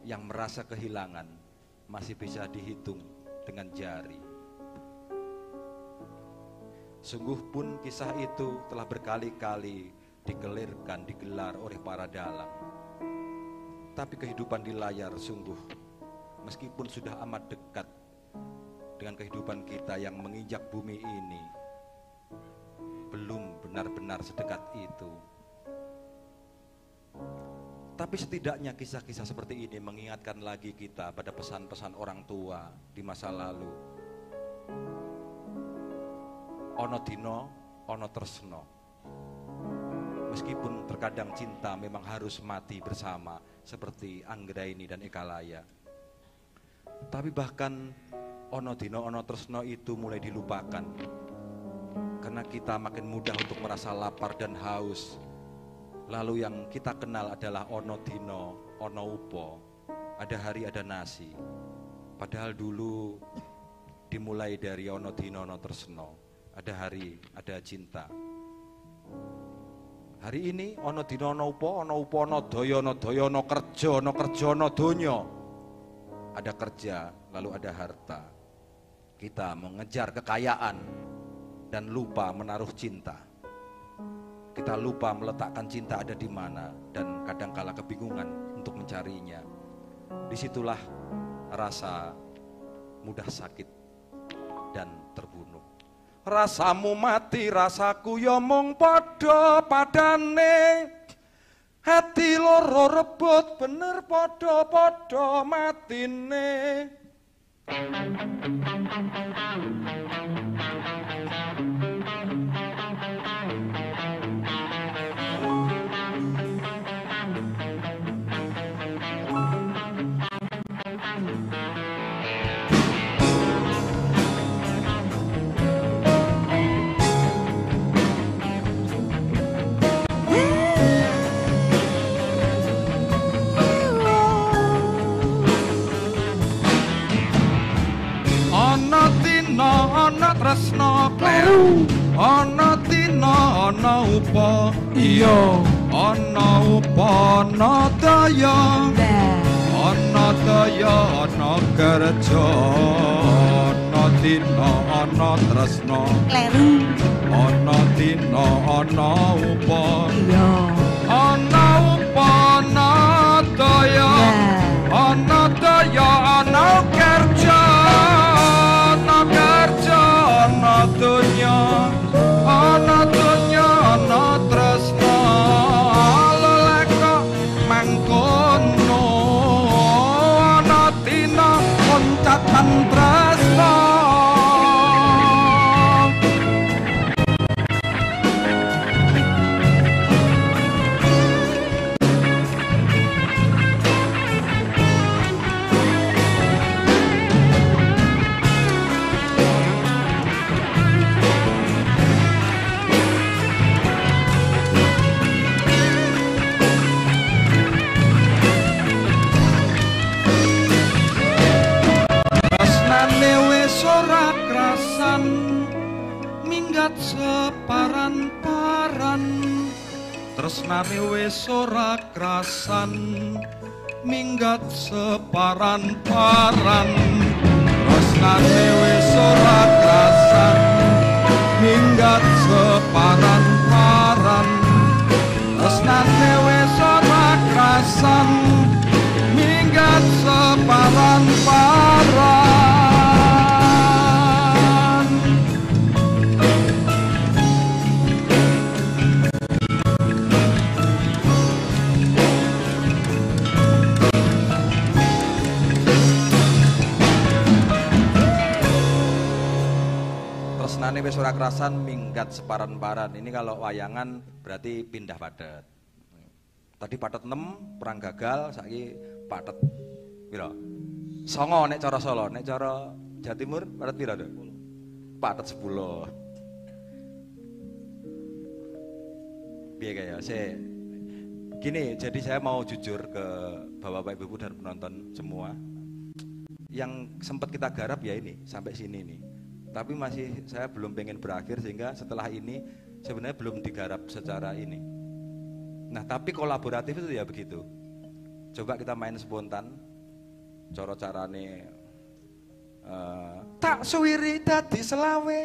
yang merasa kehilangan masih bisa dihitung dengan jari. Sungguh pun kisah itu telah berkali-kali digelar oleh para dalang. Tapi kehidupan di layar sungguh, meskipun sudah amat dekat dengan kehidupan kita yang menginjak bumi ini, belum benar-benar sedekat itu. Tapi setidaknya kisah-kisah seperti ini mengingatkan lagi kita pada pesan-pesan orang tua di masa lalu. Ono dino, ono tresno. Meskipun terkadang cinta memang harus mati bersama, seperti Anggraini dan Ekalaya. Tapi bahkan ono dino, ono tresno itu mulai dilupakan. Karena kita makin mudah untuk merasa lapar dan haus. Lalu yang kita kenal adalah ono dino, ono upo. ada hari ada nasi. Padahal dulu dimulai dari ono dino ono tresno, ada hari ada cinta. Hari ini ono dino ono upo ono daya ono kerja ono donya. Ada kerja lalu ada harta. Kita mengejar kekayaan dan lupa menaruh cinta. Kita lupa meletakkan cinta ada di mana dan kadangkala kebingungan untuk mencarinya. Disitulah rasa mudah sakit dan terbunuh. Rasamu mati, rasaku ya mung padha padane. Hati loro rebut bener padha-padha matine. Ana tresno kleru, ana dina ana upa, iya, ana upa ana daya, ana daya ana kerja, ana dina ana tresno kleru, ana dina ana upa, iya, ana upa ana daya, ana daya ana kerja. Ana dunya ana tresno lelek kok mangkono ana dina koncatan tresno. Separan-paran tresnane wis ora krasan minggat separan-paran tresnane wis ora krasan minggat separan-paran tresnane wis ora krasan minggat separan-paran. Tresnane wis ora krasan minggat separan-paran. Ini kalau wayangan berarti pindah padet. Tadi padet 6 perang gagal, saiki padet pira? 9 nek cara Solo, nek cara Jawa Timur padet pira, Dok? Padet 10. Piye kaya? Gini, jadi saya mau jujur ke Bapak-bapak, Ibu dan penonton semua. Yang sempat kita garap ya ini sampai sini nih. Tapi masih saya belum pengen berakhir sehingga setelah ini sebenarnya belum digarap secara ini. Nah tapi kolaboratif itu ya begitu. Coba kita main spontan. Cara-carane tak suwiri dadi selawe,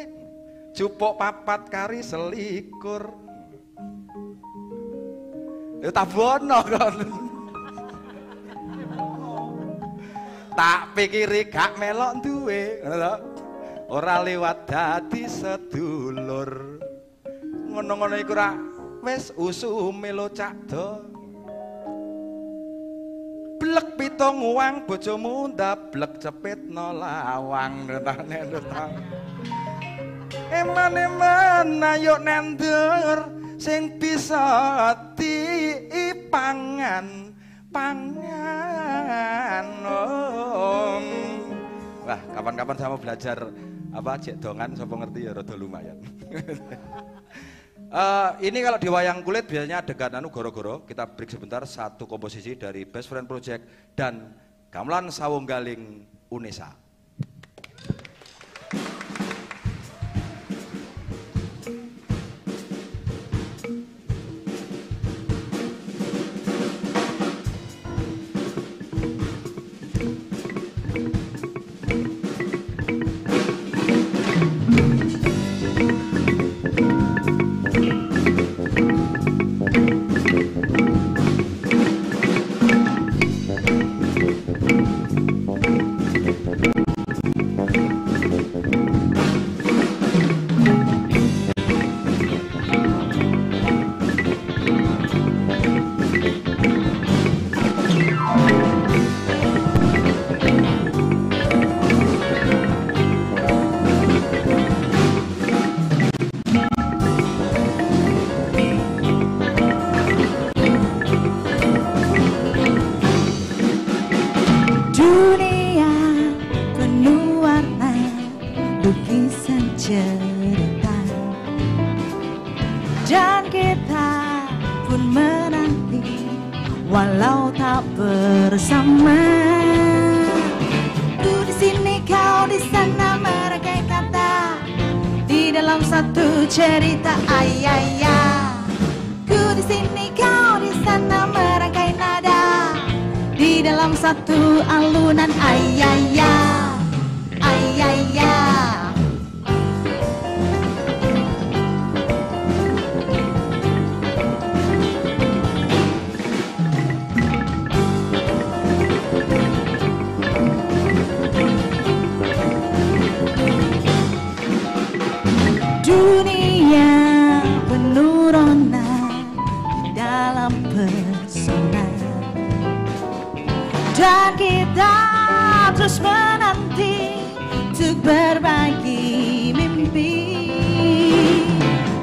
jupuk papat kari selikur. Ya tabono kan. Tak pikiri gak melok duwe, ora liwat dadi sedulur. Ngono-ngono iku ra wis usume lo cakdo. Blek pitung uang bojomu ndablek cepitno lawang. Eman-eman ayo nendur sing bisa dipangan pangan. Wah, kapan-kapan saya mau belajar apa cek dongan, sapa ngerti ya rada lumayan. Ini kalau di wayang kulit biasanya adegan anu goro-goro, kita break sebentar, satu komposisi dari Best Friend Project dan Gamelan Sawunggaling Unesa. Dunia penuh warna, lukisan cerita, dan kita pun menanti walau tak bersama. Ku di sini, kau di sana, merangkai kata di dalam satu cerita. Ayaya, ku di sini, kau di sana, merangkai nada di dalam satu alunan. Ayaya, ayaya. Dunia penuh rona di dalam pesona, dan kita terus menanti untuk berbagi mimpi.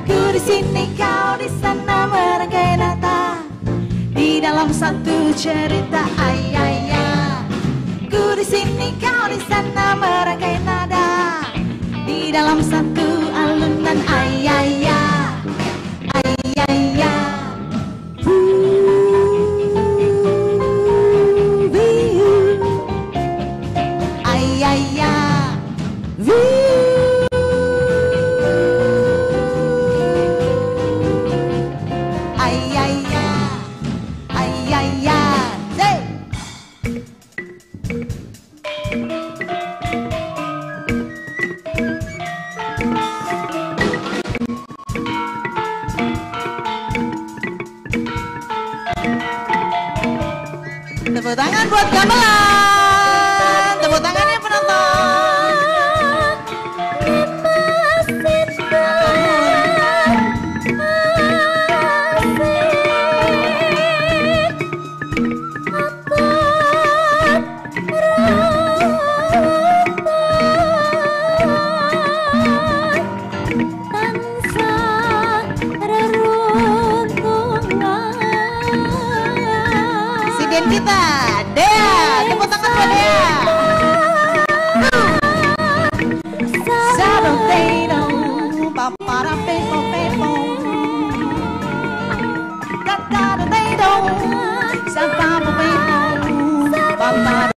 Ku di sini, kau di sana, merangkai nada di dalam satu cerita. Ayaya, ku di sini, kau di sana, merangkai nada di dalam satu alunan. Ayaya, ayaya. Ayaya, ayaya, ayaya, hey. Tepuk tangan buat gamelan. Tepuk tangannya penonton. Siden kita, Dea, tepuk tangan buat Dea. Sabotedo, paparapepo pepo, tatadedo, sapapo pepo, paparapepo.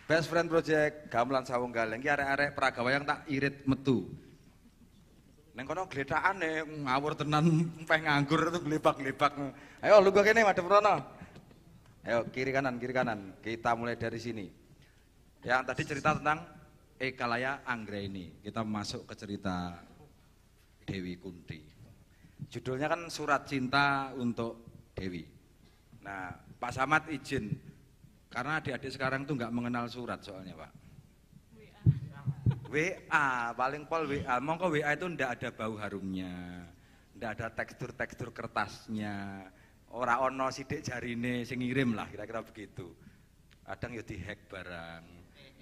Best Friend Project Gamelan Sawunggaling iki arek-arek Pragawa yang tak irit metu. Neng kono gletakane ngawur tenan peh nganggur itu glebak-glebak. Ayo lu gua kene madhep rono. Ayo kiri kanan. Kita mulai dari sini. Yang tadi cerita tentang Ekalaya Anggraini. Kita masuk ke cerita Dewi Kunti. Judulnya kan Surat Cinta untuk Dewi. Nah, Pak Samad izin karena adik-adik sekarang tuh nggak mengenal surat soalnya, Pak. WA, paling pol WA. Mongko WA itu ndak ada bau harumnya, ndak ada tekstur kertasnya, ora ono sidik jarine sing ngirim lah, kira-kira begitu. Kadang ya dihack barang.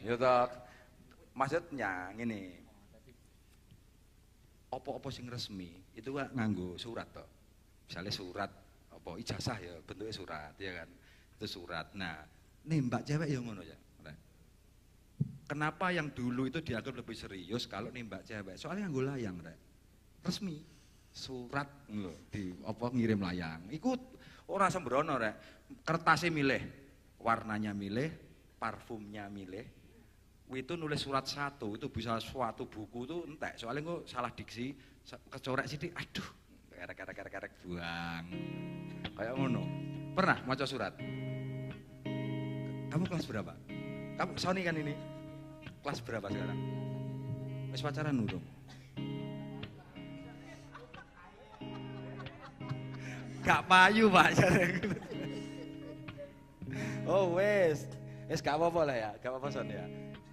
Ya toh. Maksudnya ngene. Apa-apa sing resmi itu kan nganggo surat toh. Misalnya surat apa ijazah ya bentuknya surat ya kan. Itu surat. Nah, nembak cewek ya ngono ya. Kenapa yang dulu itu dianggap lebih serius kalau nembak cewek? Soalnya nganggo layang, Rek. Resmi. Surat lho, di apa ngirim layang. Iku ora sembrono, Rek. Kertasnya milih, warnanya milih, parfumnya milih. Itu nulis surat satu, itu bisa suatu buku itu entek. Soalnya kok salah diksi, kecorek sithik, aduh, kerek buang. Kayak ngono. Pernah maca surat? Kamu kelas berapa? Kamu Sony kan ini? Kelas berapa sekarang? Wis pacaran urung? Gak payu, Pak. Oh, wis gak apa-apa lah ya, gak apa-apa Son ya.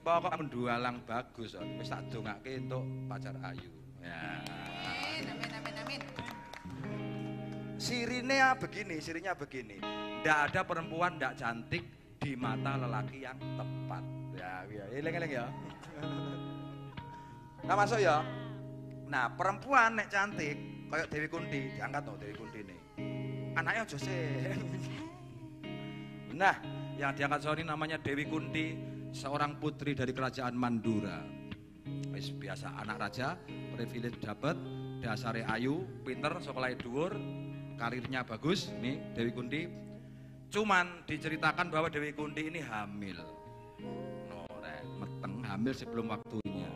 Pokok mendualang bagus, Son. Wis tak dongake entuk pacar ayu. Ya. Amin. Sirinya begini. Ndak ada perempuan ndak cantik di mata lelaki yang tepat. Ya, eleng-eleng ya. Nah, masuk ya. Nah, perempuan nek cantik kayak Dewi Kunti, diangkat no Dewi Kunti ini. Anaknya aja sih. Nah, yang diangkat Sony namanya Dewi Kunti, seorang putri dari kerajaan Mandura. Wis biasa anak raja, privilege dapat, dasare ayu, pinter, sekolahnya dhuwur, karirnya bagus. Nih Dewi Kunti. Cuman diceritakan bahwa Dewi Kunti ini hamil. Meteng hamil sebelum waktunya.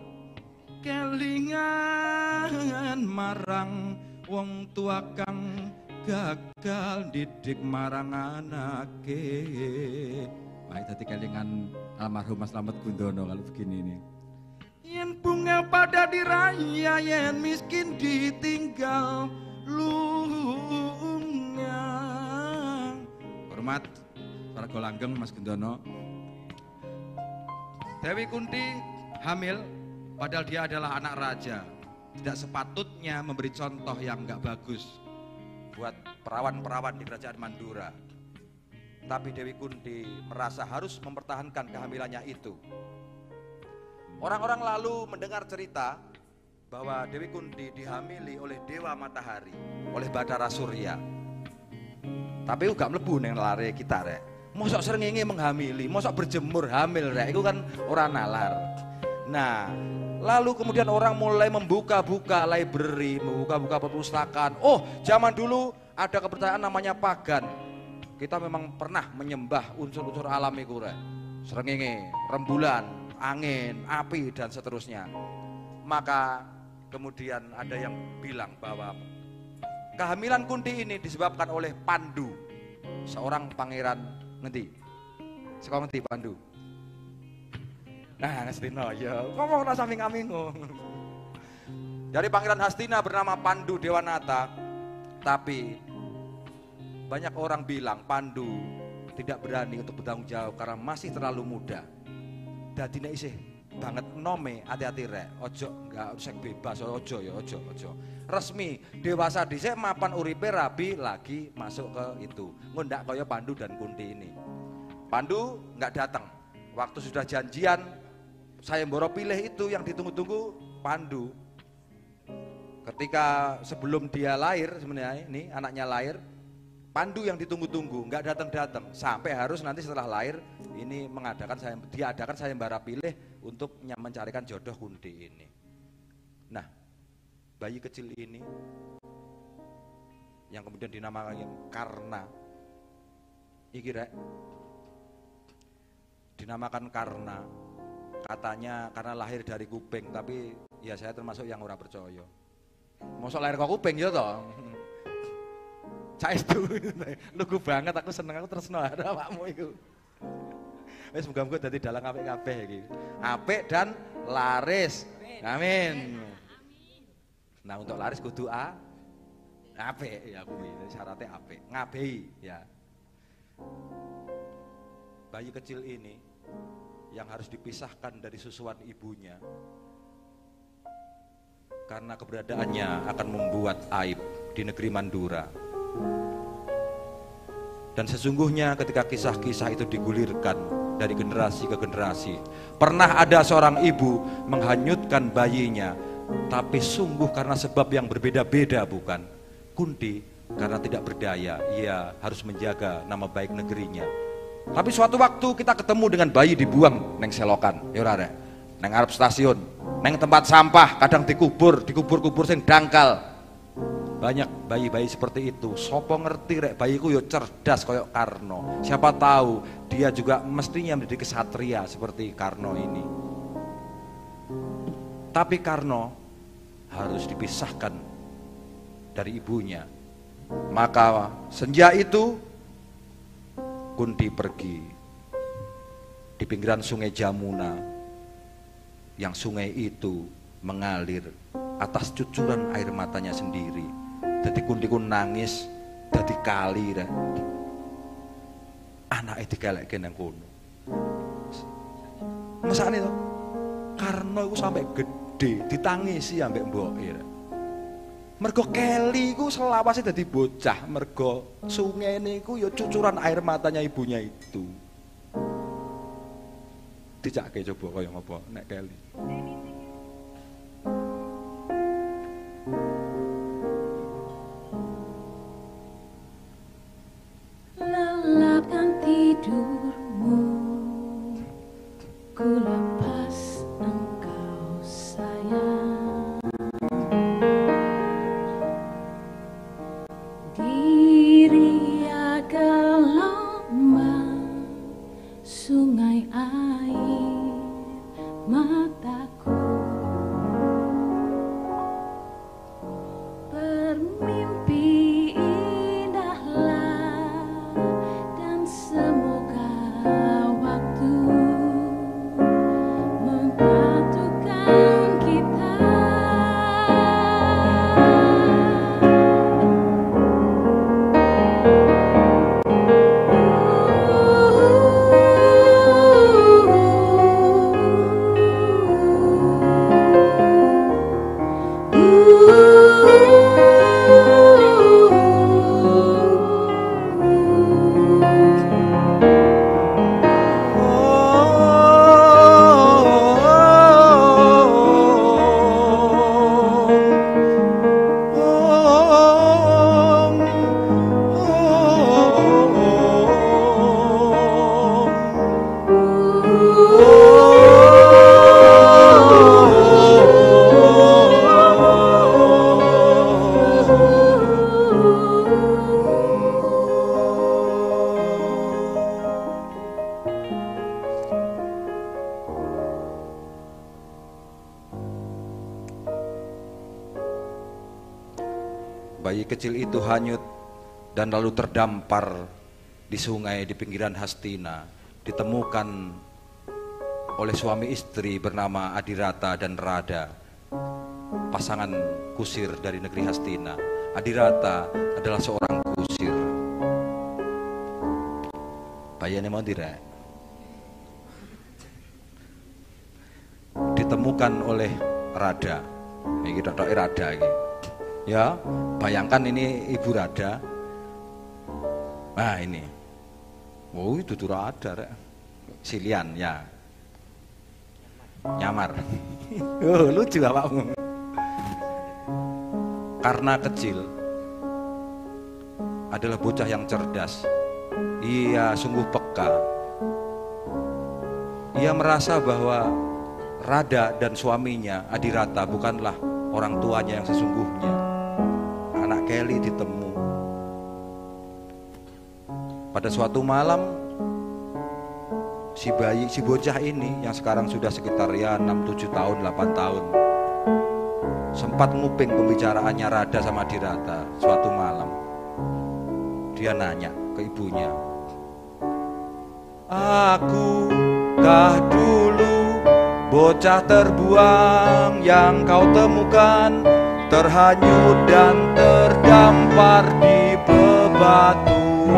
Kelingan marang wong tua kang gagal didik marang anake. Wah, dadi kelingan almarhum Mas Slamet Gundono kalau begini nih. Yen bunga pada diraya, yen miskin ditinggal lunga. Hormat para golanggeng Mas Gundono. Dewi Kunti hamil, padahal dia adalah anak raja. Tidak sepatutnya memberi contoh yang enggak bagus buat perawan-perawan di kerajaan Mandura. Tapi Dewi Kunti merasa harus mempertahankan kehamilannya itu. Orang-orang lalu mendengar cerita bahwa Dewi Kunti dihamili oleh Dewa Matahari, oleh Bathara Surya. Tapi gak mlebu ning lare kita, Rek. Mosok srengenge menghamili, mosok berjemur hamil, Rek. Itu kan ora nalar. Nah, lalu kemudian orang mulai membuka-buka library, membuka-buka perpustakaan. Oh, zaman dulu ada kepercayaan namanya pagan. Kita memang pernah menyembah unsur-unsur alam iku, Rek. Srengenge, rembulan, angin, api dan seterusnya. Maka kemudian ada yang bilang bahwa kehamilan Kunti ini disebabkan oleh Pandu, seorang pangeran ngendi? Sekolah ngendi Pandu? Nah, Hastina ya. Ngomong rasa samping-samping. Dari pangeran Hastina bernama Pandu Dewanata. Tapi banyak orang bilang Pandu tidak berani untuk bertanggung jawab karena masih terlalu muda. Dadine isih banget nome, hati-hati rek. Ojo enggak sek bebas, ojo ya, ojo. Resmi dewasa dhisik mapan uripe rabi lagi masuk ke itu. Ngundak kaya Pandu dan Kunti ini. Pandu enggak datang. Waktu sudah janjian sayembara pilih itu yang ditunggu-tunggu Pandu. Ketika sebelum dia lahir sebenarnya ini anaknya lahir, Pandu yang ditunggu-tunggu enggak datang-datang sampai harus nanti setelah lahir ini diadakan sayembara pilih untuk mencarikan jodoh Kunti ini. Nah, bayi kecil ini yang kemudian dinamakan Karna, iki rek, dinamakan Karna, katanya karena lahir dari kuping, tapi ya saya termasuk yang ora percaya. Mosok lahir kok kuping ya toh. Saestu. Lugu banget aku seneng aku tresno karo awakmu iku. Wis muga-muga dadi dalang apik kabeh iki. Apik dan laris. Amin. Nah, untuk laris kudu apik ya kuwi syaratnya apik. Ngabehi ya. Bayi kecil ini yang harus dipisahkan dari susuan ibunya karena keberadaannya akan membuat aib di negeri Mandura. Dan sesungguhnya ketika kisah-kisah itu digulirkan dari generasi ke generasi, pernah ada seorang ibu menghanyutkan bayinya, tapi sungguh karena sebab yang berbeda-beda bukan. Kunti karena tidak berdaya, ia harus menjaga nama baik negerinya. Tapi suatu waktu kita ketemu dengan bayi dibuang neng selokan, ya ora, neng arep stasiun, neng tempat sampah, kadang dikubur sing dangkal. Banyak bayi-bayi seperti itu. Sopo ngerti rek bayiku yo cerdas koyok Karno. Siapa tahu dia juga mestinya menjadi kesatria seperti Karno ini. Tapi Karno harus dipisahkan dari ibunya. Maka senja itu Kunti pergi di pinggiran sungai Jamuna, yang sungai itu mengalir atas cucuran air matanya sendiri. Jadi Kunti ku nangis dadi kali rek. Anake digalekke nang kono. Mesane to. Karno iku sampai gede ditangisi ambek mboke rek. Mergo Kelly ku selawase dadi bocah, mergo sungai niku ya cucuran air matanya ibunya itu. Dijake coba kaya ngopo nek Kelly. Lelapkan tidurmu, ku lepas engkau sayang. Dirinya gelombang sungai air mataku, bermimpi indahlah dan semoga waktu mempersatukan kita. Bayi kecil itu hanyut dan lalu terdampar di sungai di pinggiran Hastina. Ditemukan oleh suami istri bernama Adirata dan Rada, pasangan kusir dari negeri Hastina. Adirata adalah seorang kusir. Bayane mau direk. Ditemukan oleh Rada. Iki totoke Rada iki. Ya, bayangkan ini Ibu Rada. Nah ini. Oh, itu tuh Rada rek. Silian ya. Nyamar. Oh, lucu bapakmu. Karena kecil adalah bocah yang cerdas. Ia sungguh peka. Ia merasa bahwa Rada dan suaminya Adirata bukanlah orang tuanya yang sesungguhnya. Anak Kelly ditemu. Pada suatu malam si bocah ini yang sekarang sudah sekitar ya 6-7 tahun, 8 tahun, sempat nguping pembicaraannya Rada sama Dirata suatu malam. Dia nanya ke ibunya, aku kah dulu bocah terbuang yang kau temukan, terhanyut dan terdampar di bebatuan.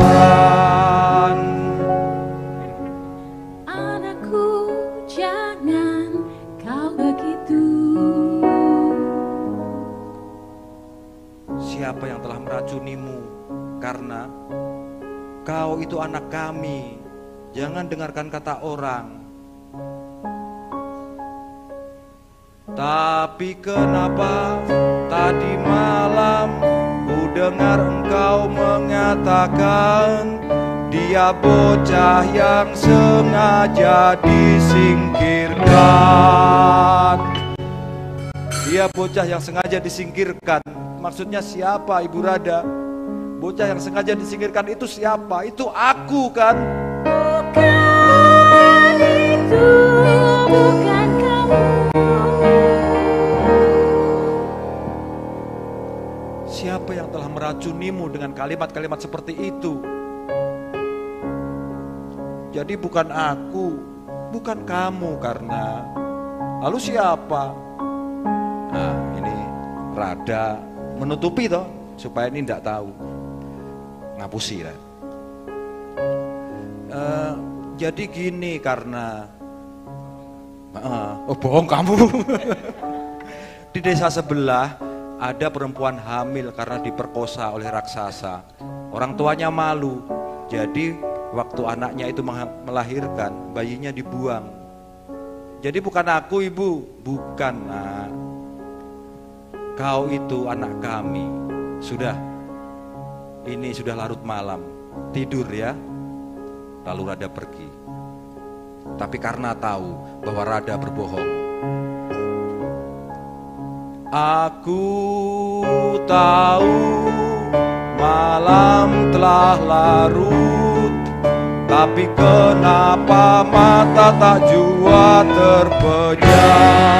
Anakku, jangan kau begitu. Siapa yang telah meracunimu? Karena kau itu anak kami. Jangan dengarkan kata orang. Tapi kenapa tadi malam ku dengar engkau mengatakan dia bocah yang sengaja disingkirkan. Dia bocah yang sengaja disingkirkan. Maksudnya siapa, Ibu Rada? Bocah yang sengaja disingkirkan itu siapa? Itu aku kan? Bukan itu, bukan kamu. Siapa yang telah meracunimu dengan kalimat-kalimat seperti itu? Jadi bukan aku, bukan kamu karena. Lalu siapa? Nah, ini Rada menutupi toh supaya ini tidak tahu. Ngapusi lah. Jadi gini karena oh bohong kamu. Di desa sebelah ada perempuan hamil karena diperkosa oleh raksasa. Orang tuanya malu. Jadi waktu anaknya itu melahirkan, bayinya dibuang. Jadi bukan aku, Ibu, bukan. Nah, kau itu anak kami. Sudah. Ini sudah larut malam. Tidur ya. Lalu Rada pergi. Tapi karena tahu bahwa Rada berbohong. Aku tahu malam telah larut, tapi kenapa mata tak jua terpejam.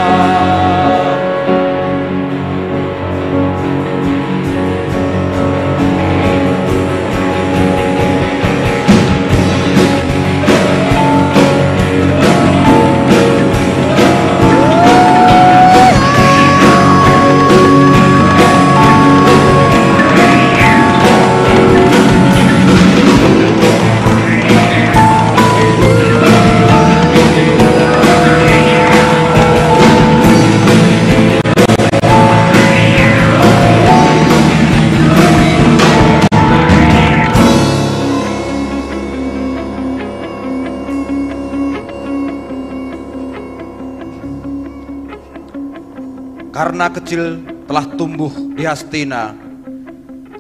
Karena kecil telah tumbuh di Hastina,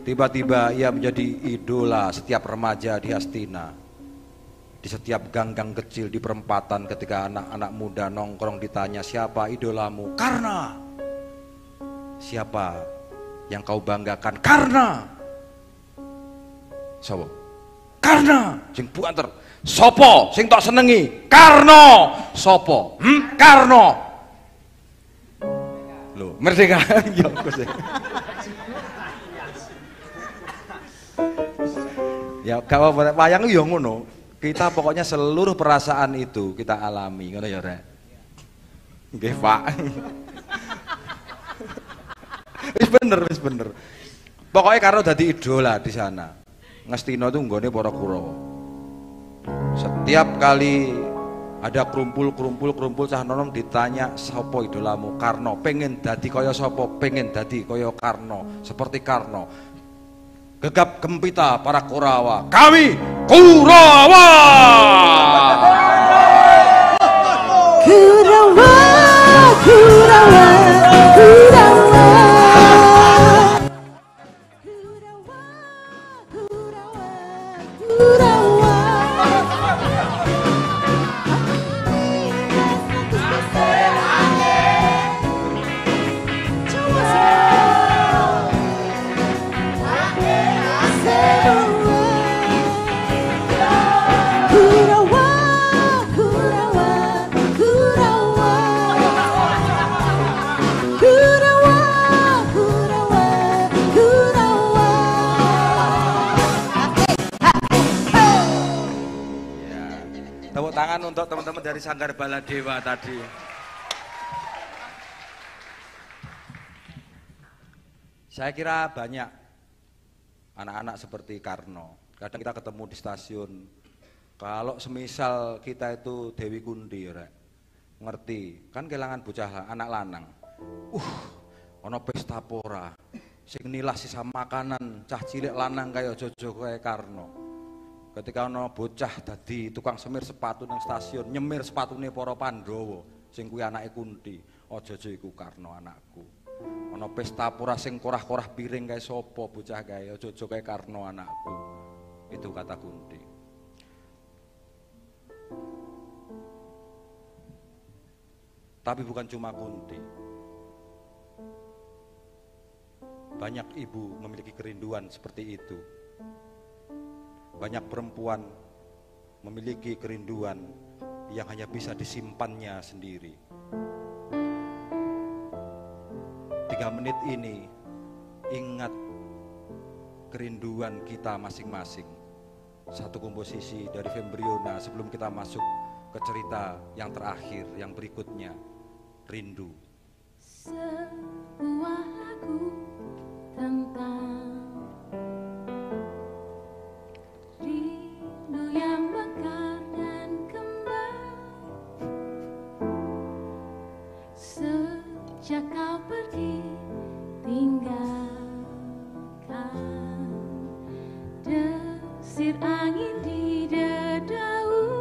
tiba-tiba ia menjadi idola setiap remaja di Hastina. Di setiap gang-gang kecil di perempatan ketika anak-anak muda nongkrong ditanya, siapa idolamu? Karena. Siapa yang kau banggakan? Karena. Sopo? Karena. Sing buanter. Sopo sing tak senengi? Karno. Sopo? Karno. Loh, merdeka. Ya, ya kalau wayang yo ngono. Kita pokoknya seluruh perasaan itu kita alami, ngono ya, Rek. Nggih, Pak. Wis bener. Pokoknya karo dadi idola di sana. Ngastina itu nggone para Kurawa. Setiap kali ada kumpul cah nonom ditanya sapa idolamu? Karno. Pengen dadi kaya sapa? Pengen dadi kaya Karno, seperti Karno. Gegap gempita para Kurawa. Kami Kurawa. Kurawa, Kurawa, Kurawa. Tepuk tangan untuk teman-teman dari Sanggar Baladewa tadi. Saya kira banyak anak-anak seperti Karno. Kadang kita ketemu di stasiun. Kalau semisal kita itu Dewi Kundi, rek, ngerti, kan kelangan bocah anak lanang. Ono pesta pora. Sing nilah sisa makanan cah cilik lanang kaya Jojo kaya Karno. Ketika ono bocah dadi tukang semir sepatu nang stasiun, nyemir sepatune para Pandhawa, sing kuwi anake Kunti. Aja iku Karno anakku. Ono pesta pora sing korah-korah piring kaya sapa bocah kaya Jojo kaya Karno anakku. Itu kata Kunti. Tapi bukan cuma Kunti. Banyak ibu memiliki kerinduan seperti itu. Banyak perempuan memiliki kerinduan yang hanya bisa disimpannya sendiri. 3 menit ini ingat kerinduan kita masing-masing. Satu komposisi dari Fembriona sebelum kita masuk ke cerita yang terakhir, yang berikutnya, Rindu. Sebuah lagu tentang rindu yang mekar dan kembang. Sejak kau pergi tinggalkan desir angin di dedauan.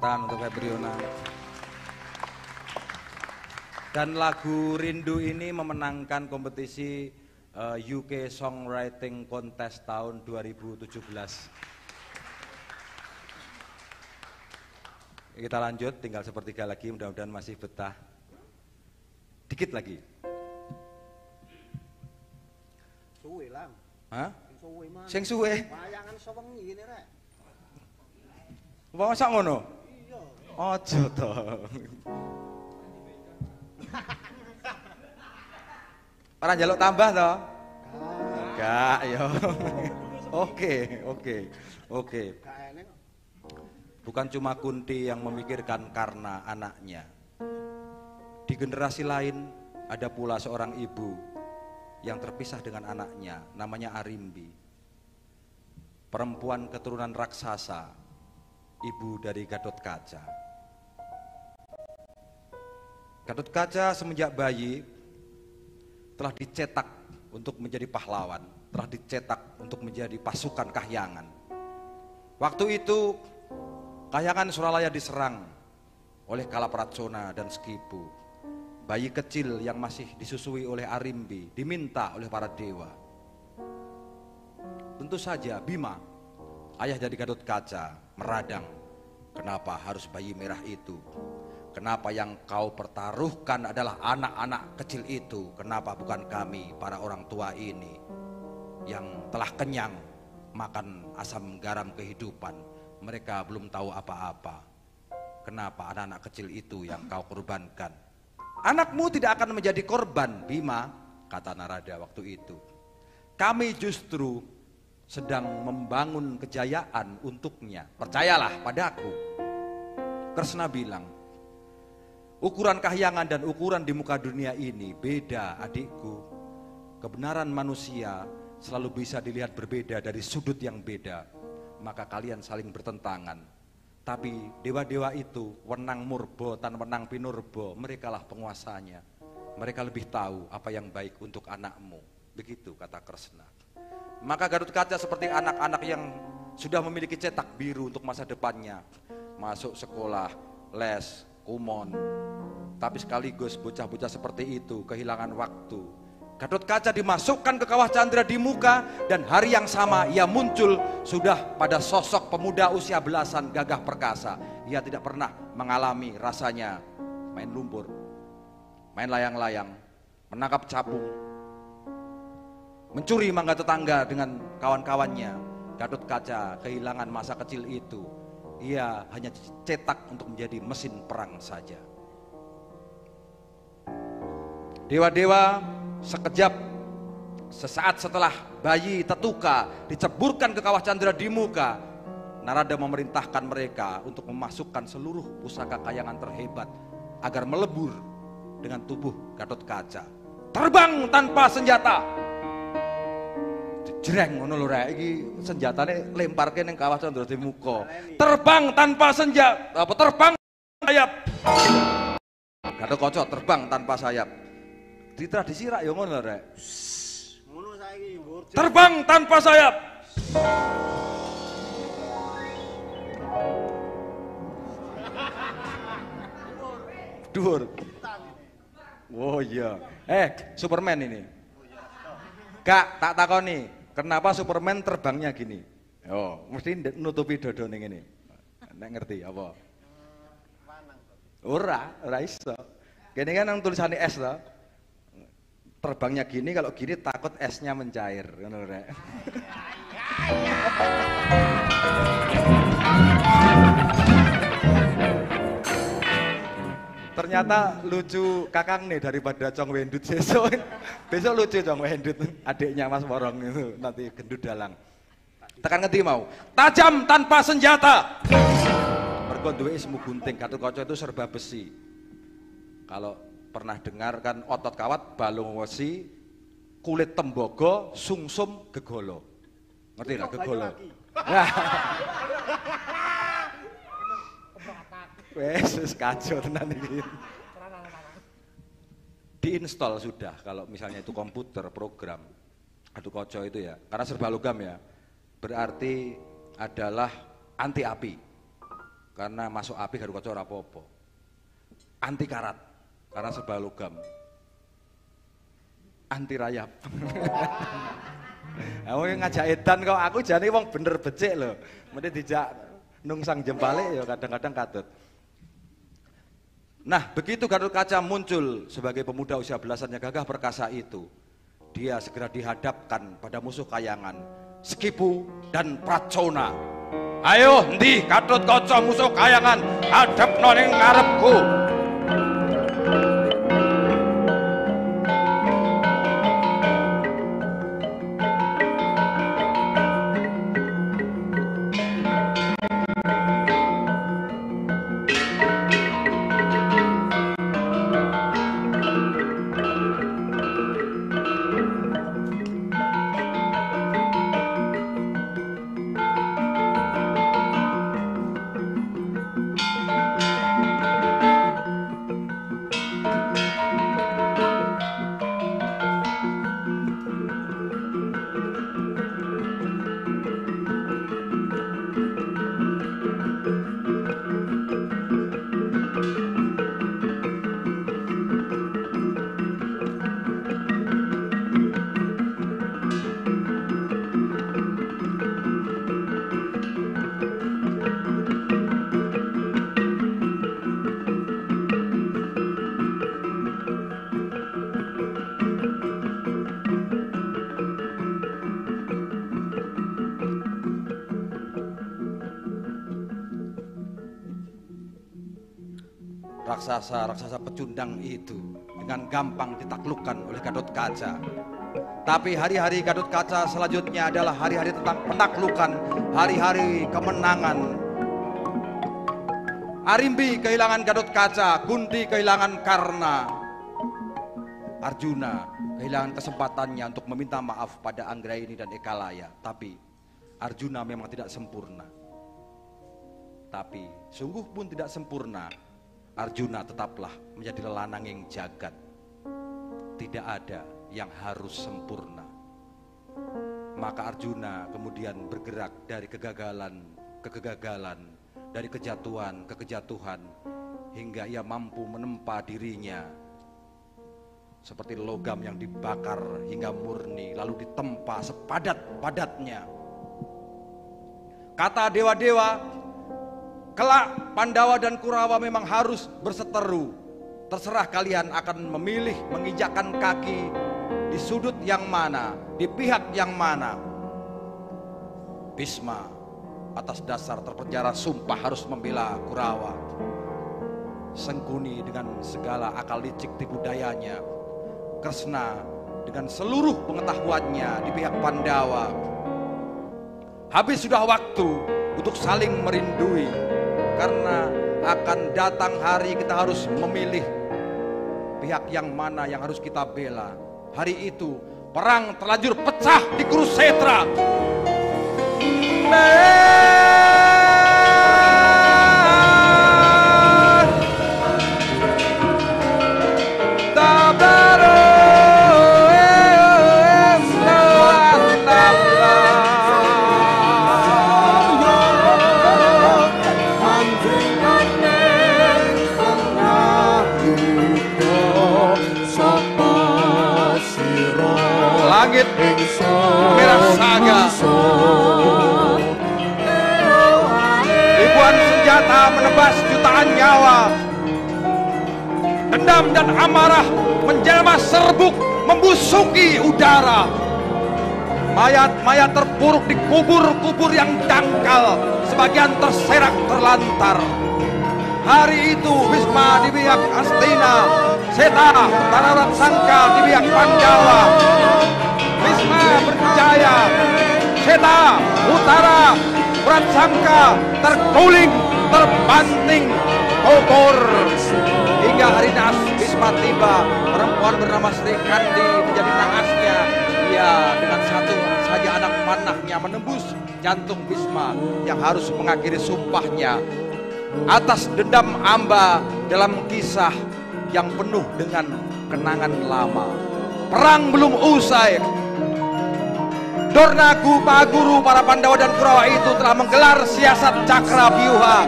tangan untuk Febriona. Dan lagu Rindu ini memenangkan kompetisi UK Songwriting Contest tahun 2017. Kita lanjut, tinggal sepertiga lagi, mudah-mudahan masih betah. Dikit lagi. Suwe lang. Hah? Suwe mah. Sing suwe. Wayangan sewengi ngene rek. Wong sak ngono? Iya. Aja to. Ora njaluk tambah to? Enggak, yo. Oke. Gak enek kok. Bukan cuma Kunti yang memikirkan karena anaknya. Di generasi lain ada pula seorang ibu yang terpisah dengan anaknya, namanya Arimbi. Perempuan keturunan raksasa, ibu dari Gatotkaca. Gatotkaca semenjak bayi telah dicetak untuk menjadi pahlawan, telah dicetak untuk menjadi pasukan Kahyangan. Waktu itu Kahyangan Suralaya diserang oleh Kalapracona dan Skipu. Bayi kecil yang masih disusui oleh Arimbi diminta oleh para dewa. Tentu saja Bima, ayah dari Gatotkaca, meradang. Kenapa harus bayi merah itu? Kenapa yang kau pertaruhkan adalah anak-anak kecil itu? Kenapa bukan kami, para orang tua ini yang telah kenyang makan asam garam kehidupan? Mereka belum tahu apa-apa. Kenapa anak-anak kecil itu yang kau korbankan? Anakmu tidak akan menjadi korban, Bima, kata Narada waktu itu. Kami justru sedang membangun kejayaan untuknya. Percayalah padaku. Kresna bilang, ukuran Kahyangan dan ukuran di muka dunia ini beda, adikku. Kebenaran manusia selalu bisa dilihat berbeda dari sudut yang beda. Maka kalian saling bertentangan. Tapi dewa-dewa itu, Wenang Murba dan Wenang Pinurba, merekalah penguasanya. Mereka lebih tahu apa yang baik untuk anakmu. Begitu kata Kresna. Maka Gatotkaca seperti anak-anak yang sudah memiliki cetak biru untuk masa depannya. Masuk sekolah, les, kumon. Tapi sekaligus bocah-bocah seperti itu kehilangan waktu. Gatotkaca dimasukkan ke kawah Candra di muka, dan hari yang sama ia muncul sudah pada sosok pemuda usia belasan gagah perkasa. Ia tidak pernah mengalami rasanya main lumpur, main layang-layang, menangkap capung, mencuri mangga tetangga dengan kawan-kawannya. Gatotkaca kehilangan masa kecil itu. Ia hanya cetak untuk menjadi mesin perang saja. Dewa-dewa sekejap, sesaat setelah bayi Tetuka diceburkan ke kawah Candra di muka, Narada memerintahkan mereka untuk memasukkan seluruh pusaka Kahyangan terhebat agar melebur dengan tubuh Gatotkaca. Terbang tanpa senjata. Jreng ngono lho rek, iki senjatane lemparke ning kawah Candra di muka. Terbang tanpa senjata, terbang sayap. Gatotkaca terbang tanpa sayap. Di tradisi rak ya ngono rek. Ngono saiki mbur. Terbang tanpa sayap. Dhuwur. Oh iya. Superman ini. Kak, tak takoni, kenapa Superman terbangnya gini? Oh, mesti nutupi dodone ngene. Nek ngerti apa? Ora iso. Kene kan nang tulisane S to. Terbangnya gini, kalau gini takut esnya mencair, ngono rek. Ternyata lucu Kakang nih daripada Cong Wendut besok. Besok lucu Cong Wendut, adiknya Mas Worong itu nanti gendut dalang. Tekan ngendi mau? Tajam tanpa senjata. Mergo duwe ismu gunting, Gatotkaca itu serba besi. Kalau pernah dengar kan otot kawat, balung wesi, kulit tembogo, sungsum, gegolo. Ngerti lah gegolo? Nah. Wes kacau tenan iki. Diinstal sudah kalau misalnya itu komputer program Gatotkaca itu ya, karena serba logam ya. Berarti adalah anti api. karena masuk api Gatot Kaca ora apa-apa. Anti karat karena serba logam. Anti rayap. Aku ngajak edan kok, aku jane wong bener becik lho. Mesti dijak nungsang jempale ya kadang-kadang katut. Nah, begitu Gatot Kaca muncul sebagai pemuda usia belasan yang gagah perkasa itu, dia segera dihadapkan pada musuh kayangan, Sekipu dan Pracona. Ayo, endi Gatot Kaca musuh kayangan, hadapno ning ngarepku. Raksasa pecundang itu dengan gampang ditaklukkan oleh Gatot Kaca. Tapi hari-hari Gatot Kaca selanjutnya adalah hari-hari tentang penaklukan, hari-hari kemenangan. Arimbi kehilangan Gatot Kaca, Kunti kehilangan Karna, Arjuna kehilangan kesempatannya untuk meminta maaf pada Anggraini dan Ekalaya. Tapi Arjuna memang tidak sempurna. Tapi sungguh pun tidak sempurna, Arjuna tetaplah menjadi lelananging jagat. Tidak ada yang harus sempurna. Maka Arjuna kemudian bergerak dari kegagalan ke kegagalan, dari kejatuhan ke kejatuhan, hingga ia mampu menempa dirinya seperti logam yang dibakar hingga murni, lalu ditempa sepadat-padatnya. Kata dewa-dewa, kelak Pandawa dan Kurawa memang harus berseteru. Terserah kalian akan memilih menginjakkan kaki di sudut yang mana, di pihak yang mana. Bhisma atas dasar terpenjara sumpah harus membela Kurawa. Sengkuni dengan segala akal licik tipu dayanya, Kresna dengan seluruh pengetahuannya di pihak Pandawa. Habis sudah waktu untuk saling merindui, karena akan datang hari kita harus memilih pihak yang mana yang harus kita bela. Hari itu perang terlanjur pecah di Kurusetra. Langit merah saga, ribuan senjata menebas jutaan nyawa. Dendam dan amarah menjelma serbuk membusuki udara. Mayat-mayat terpuruk di kubur-kubur yang dangkal, sebagian terserak terlantar. Hari itu Bhisma di pihak Astina, Seta Tararat Sangka di pihak Pandawa. Bhisma berjaya, Seta Utara Pratsangka terguling, terbanting, kotor. Hingga hari naas Bhisma tiba, perempuan bernama Sri Kandi menjadi naasnya. Ia dengan satu saja anak panahnya menembus jantung Bhisma yang harus mengakhiri sumpahnya atas dendam Amba dalam kisah yang penuh dengan kenangan lama. Perang belum usai. Dornagu, Pak Guru, para Pandawa dan Kurawa itu telah menggelar siasat Cakravyuha.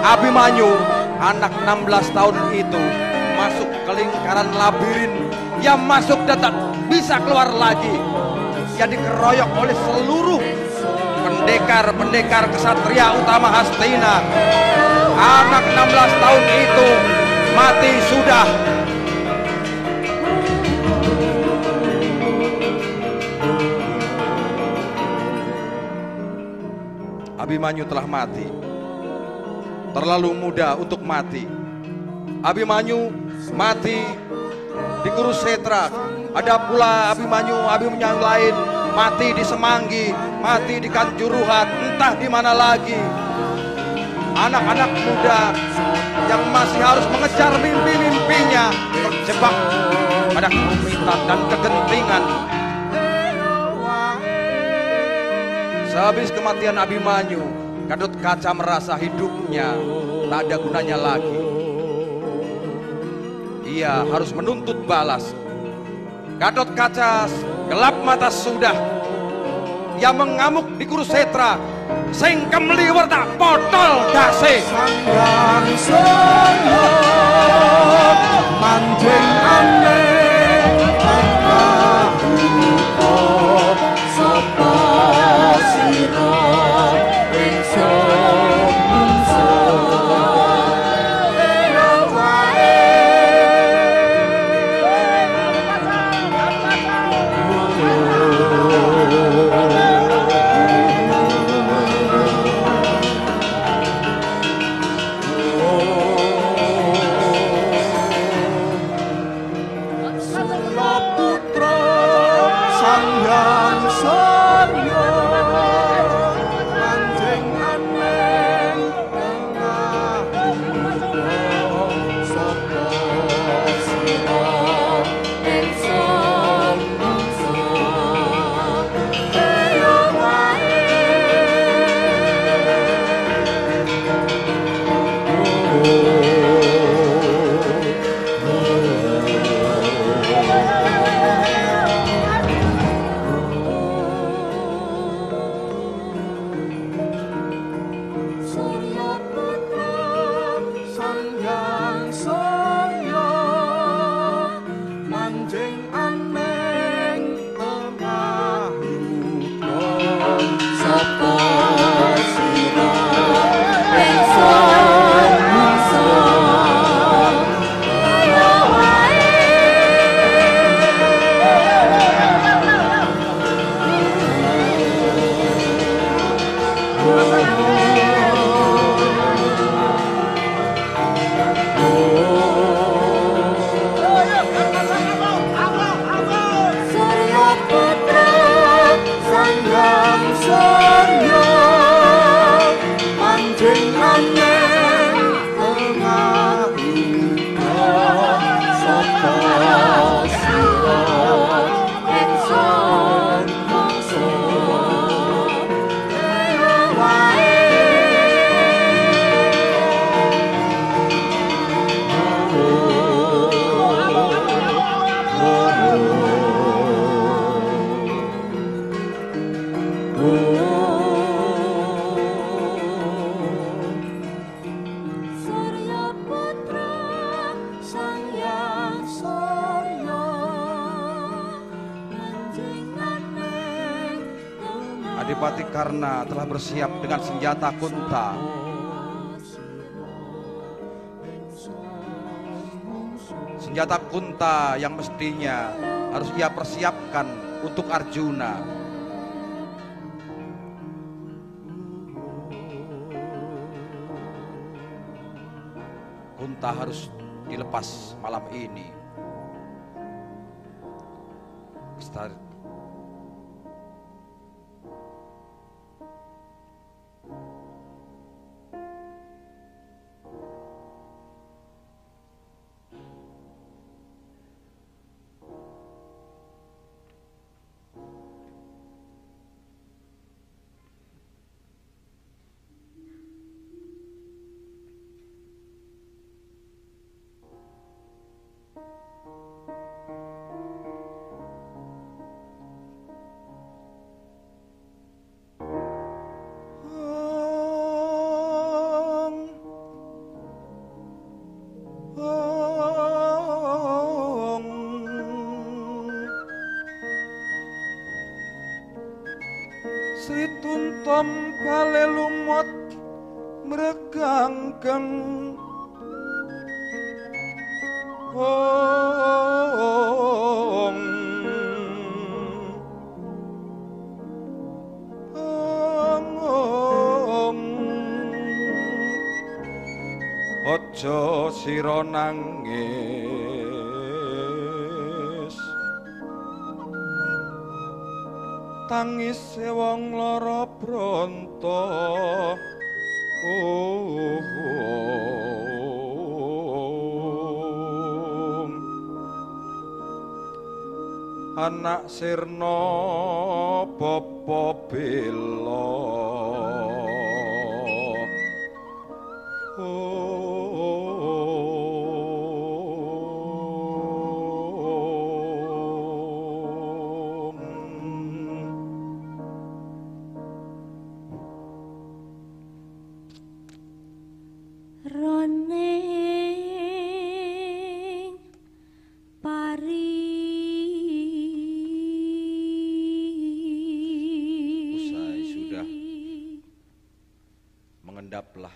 Abimanyu, anak 16 tahun itu masuk ke lingkaran labirin. Ia masuk dan tak bisa keluar lagi. Ia dikeroyok oleh seluruh pendekar-pendekar kesatria utama Hastina. Anak 16 tahun itu mati sudah. Abimanyu telah mati. Terlalu muda untuk mati. Abimanyu mati di Kurusetra. Ada pula Abimanyu yang lain mati di Semanggi, mati di Kanjuruhan, entah di mana lagi. Anak-anak muda yang masih harus mengejar mimpi-mimpinya terjebak pada kerumitan dan kegentingan. Sehabis kematian Abimanyu, Gatotkaca merasa hidupnya tak ada gunanya lagi. Ia harus menuntut balas. Gatotkaca gelap mata sudah. Ia mengamuk di Kurusetra. Sing kemliwer tak potol dase. Sanggang Surya manjing aneh sapa sira ingsun Adipati Karna telah bersiap dengan senjata kunta. Senjata kunta yang mestinya harus ia persiapkan untuk Arjuna. Kunta harus dilepas malam ini. Sri tuntom bale lumut mreganggeng Ojo sira nangis tangis wong lara bronto anak sirna bapa bela mengendaplah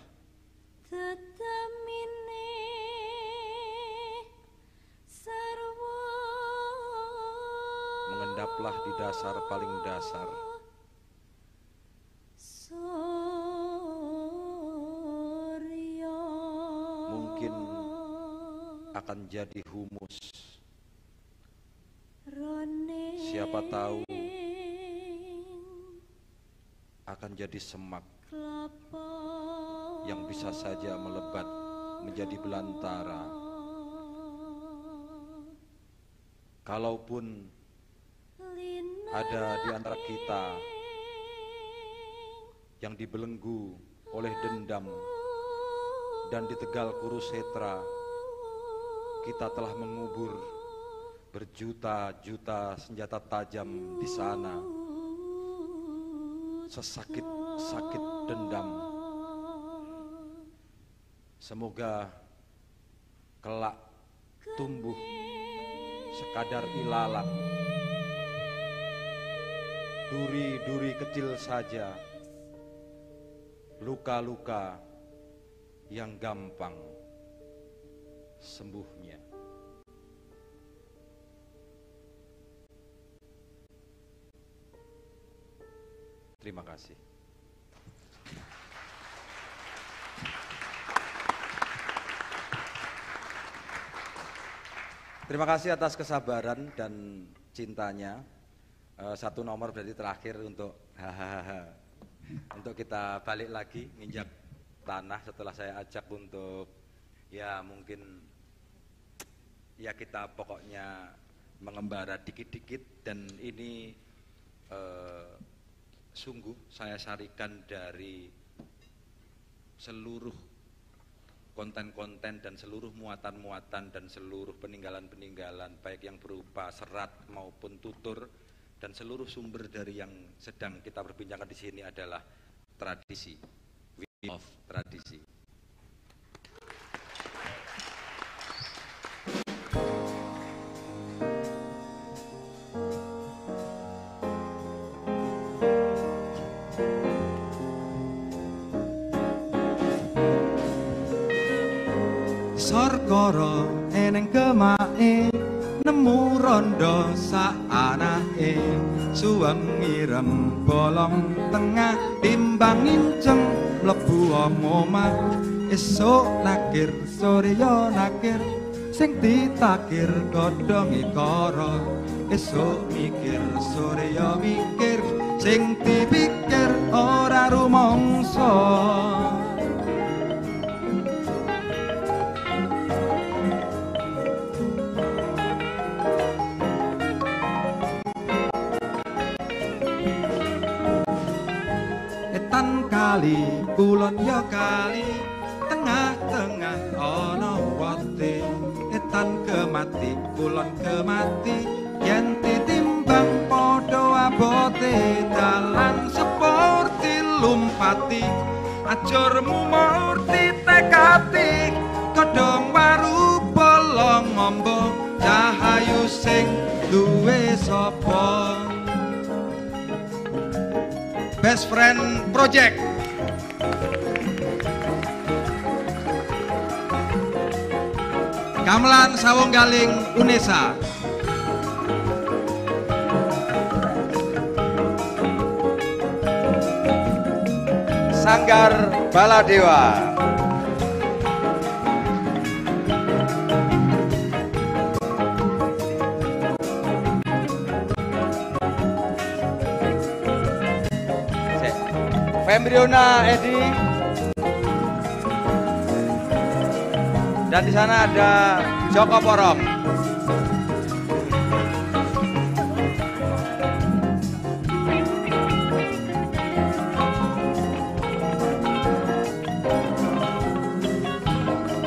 mengendaplah di dasar paling dasar mungkin akan jadi humus siapa tahu akan jadi semak yang bisa saja melebat menjadi belantara. Kalaupun ada di antara kita yang dibelenggu oleh dendam dan di Tegal Kurusetra kita telah mengubur berjuta-juta senjata tajam di sana, sesakit-sakit dendam. Semoga kelak tumbuh sekadar ilalang, duri-duri kecil saja, luka-luka yang gampang sembuhnya. Terima kasih. Terima kasih atas kesabaran dan cintanya. Satu nomor berarti terakhir untuk untuk kita balik lagi nginjak tanah setelah saya ajak untuk ya mungkin ya kita pokoknya mengembara dikit-dikit dan ini sungguh saya sarikan dari seluruh konten-konten dan seluruh muatan-muatan dan seluruh peninggalan-peninggalan baik yang berupa serat maupun tutur dan seluruh sumber dari yang sedang kita perbincangkan di sini adalah tradisi, we love tradisi. Sorkoro eneng kemae nemu rondo saanake suwengi bolong tengah timbang inceng mlebu omah esuk nakir surya nakir sing ditakir godhonge kara esuk mikir surya mikir sing dipikir ora rumangsa. Kali kulon ya kali tengah-tengah ana wate etan kemati kulon kemati yen ditimbang padha abote dalan seperti lumpati ajurmu murti tekati kodhong waru bolong ngombo cahayu sing duwe sapa Best Friend Project. Gamelan Sawunggaling Unesa. Sanggar Baladewa. Fembriona Edi. Dan di sana ada Joko Porong.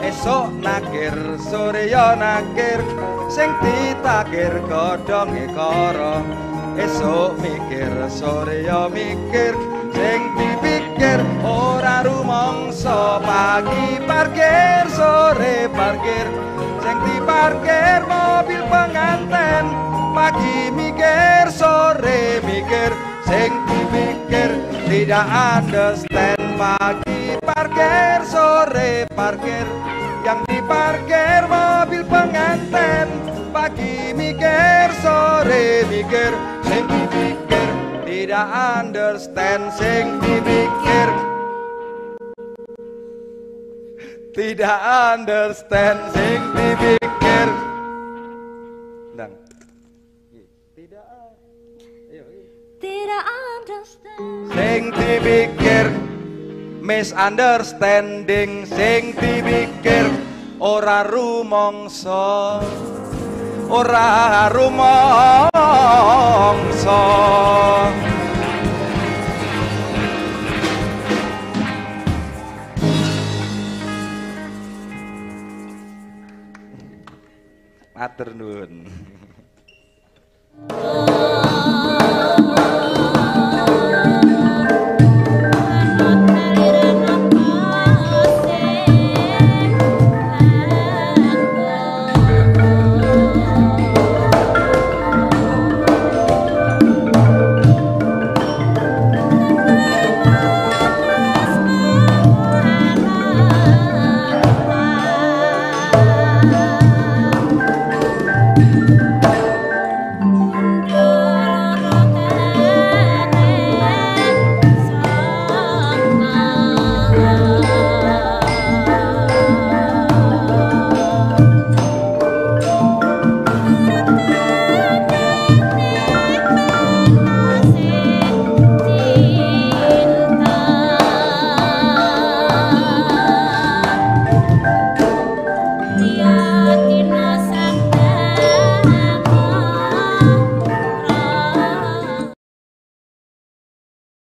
Esok nakir, sore yo nakir, sing ditakir godhonge kara. Esok mikir, sore yo mikir, sing dipikir ora rumangsa. Pagi parkir, sore parkir, sing diparkir mobil penganten. Pagi mikir, sore mikir, sing dipikir tidak understand. Pagi parkir, sore parkir, yang diparkir mobil penganten. Pagi mikir, sore mikir, sing dipikir tidak understand. Sing dipikir tidak understand. Sing dipikir Tidak understand. sing dipikir misunderstanding. Sing dipikir ora rumangsa, ora rumangsa. Matur nuwun.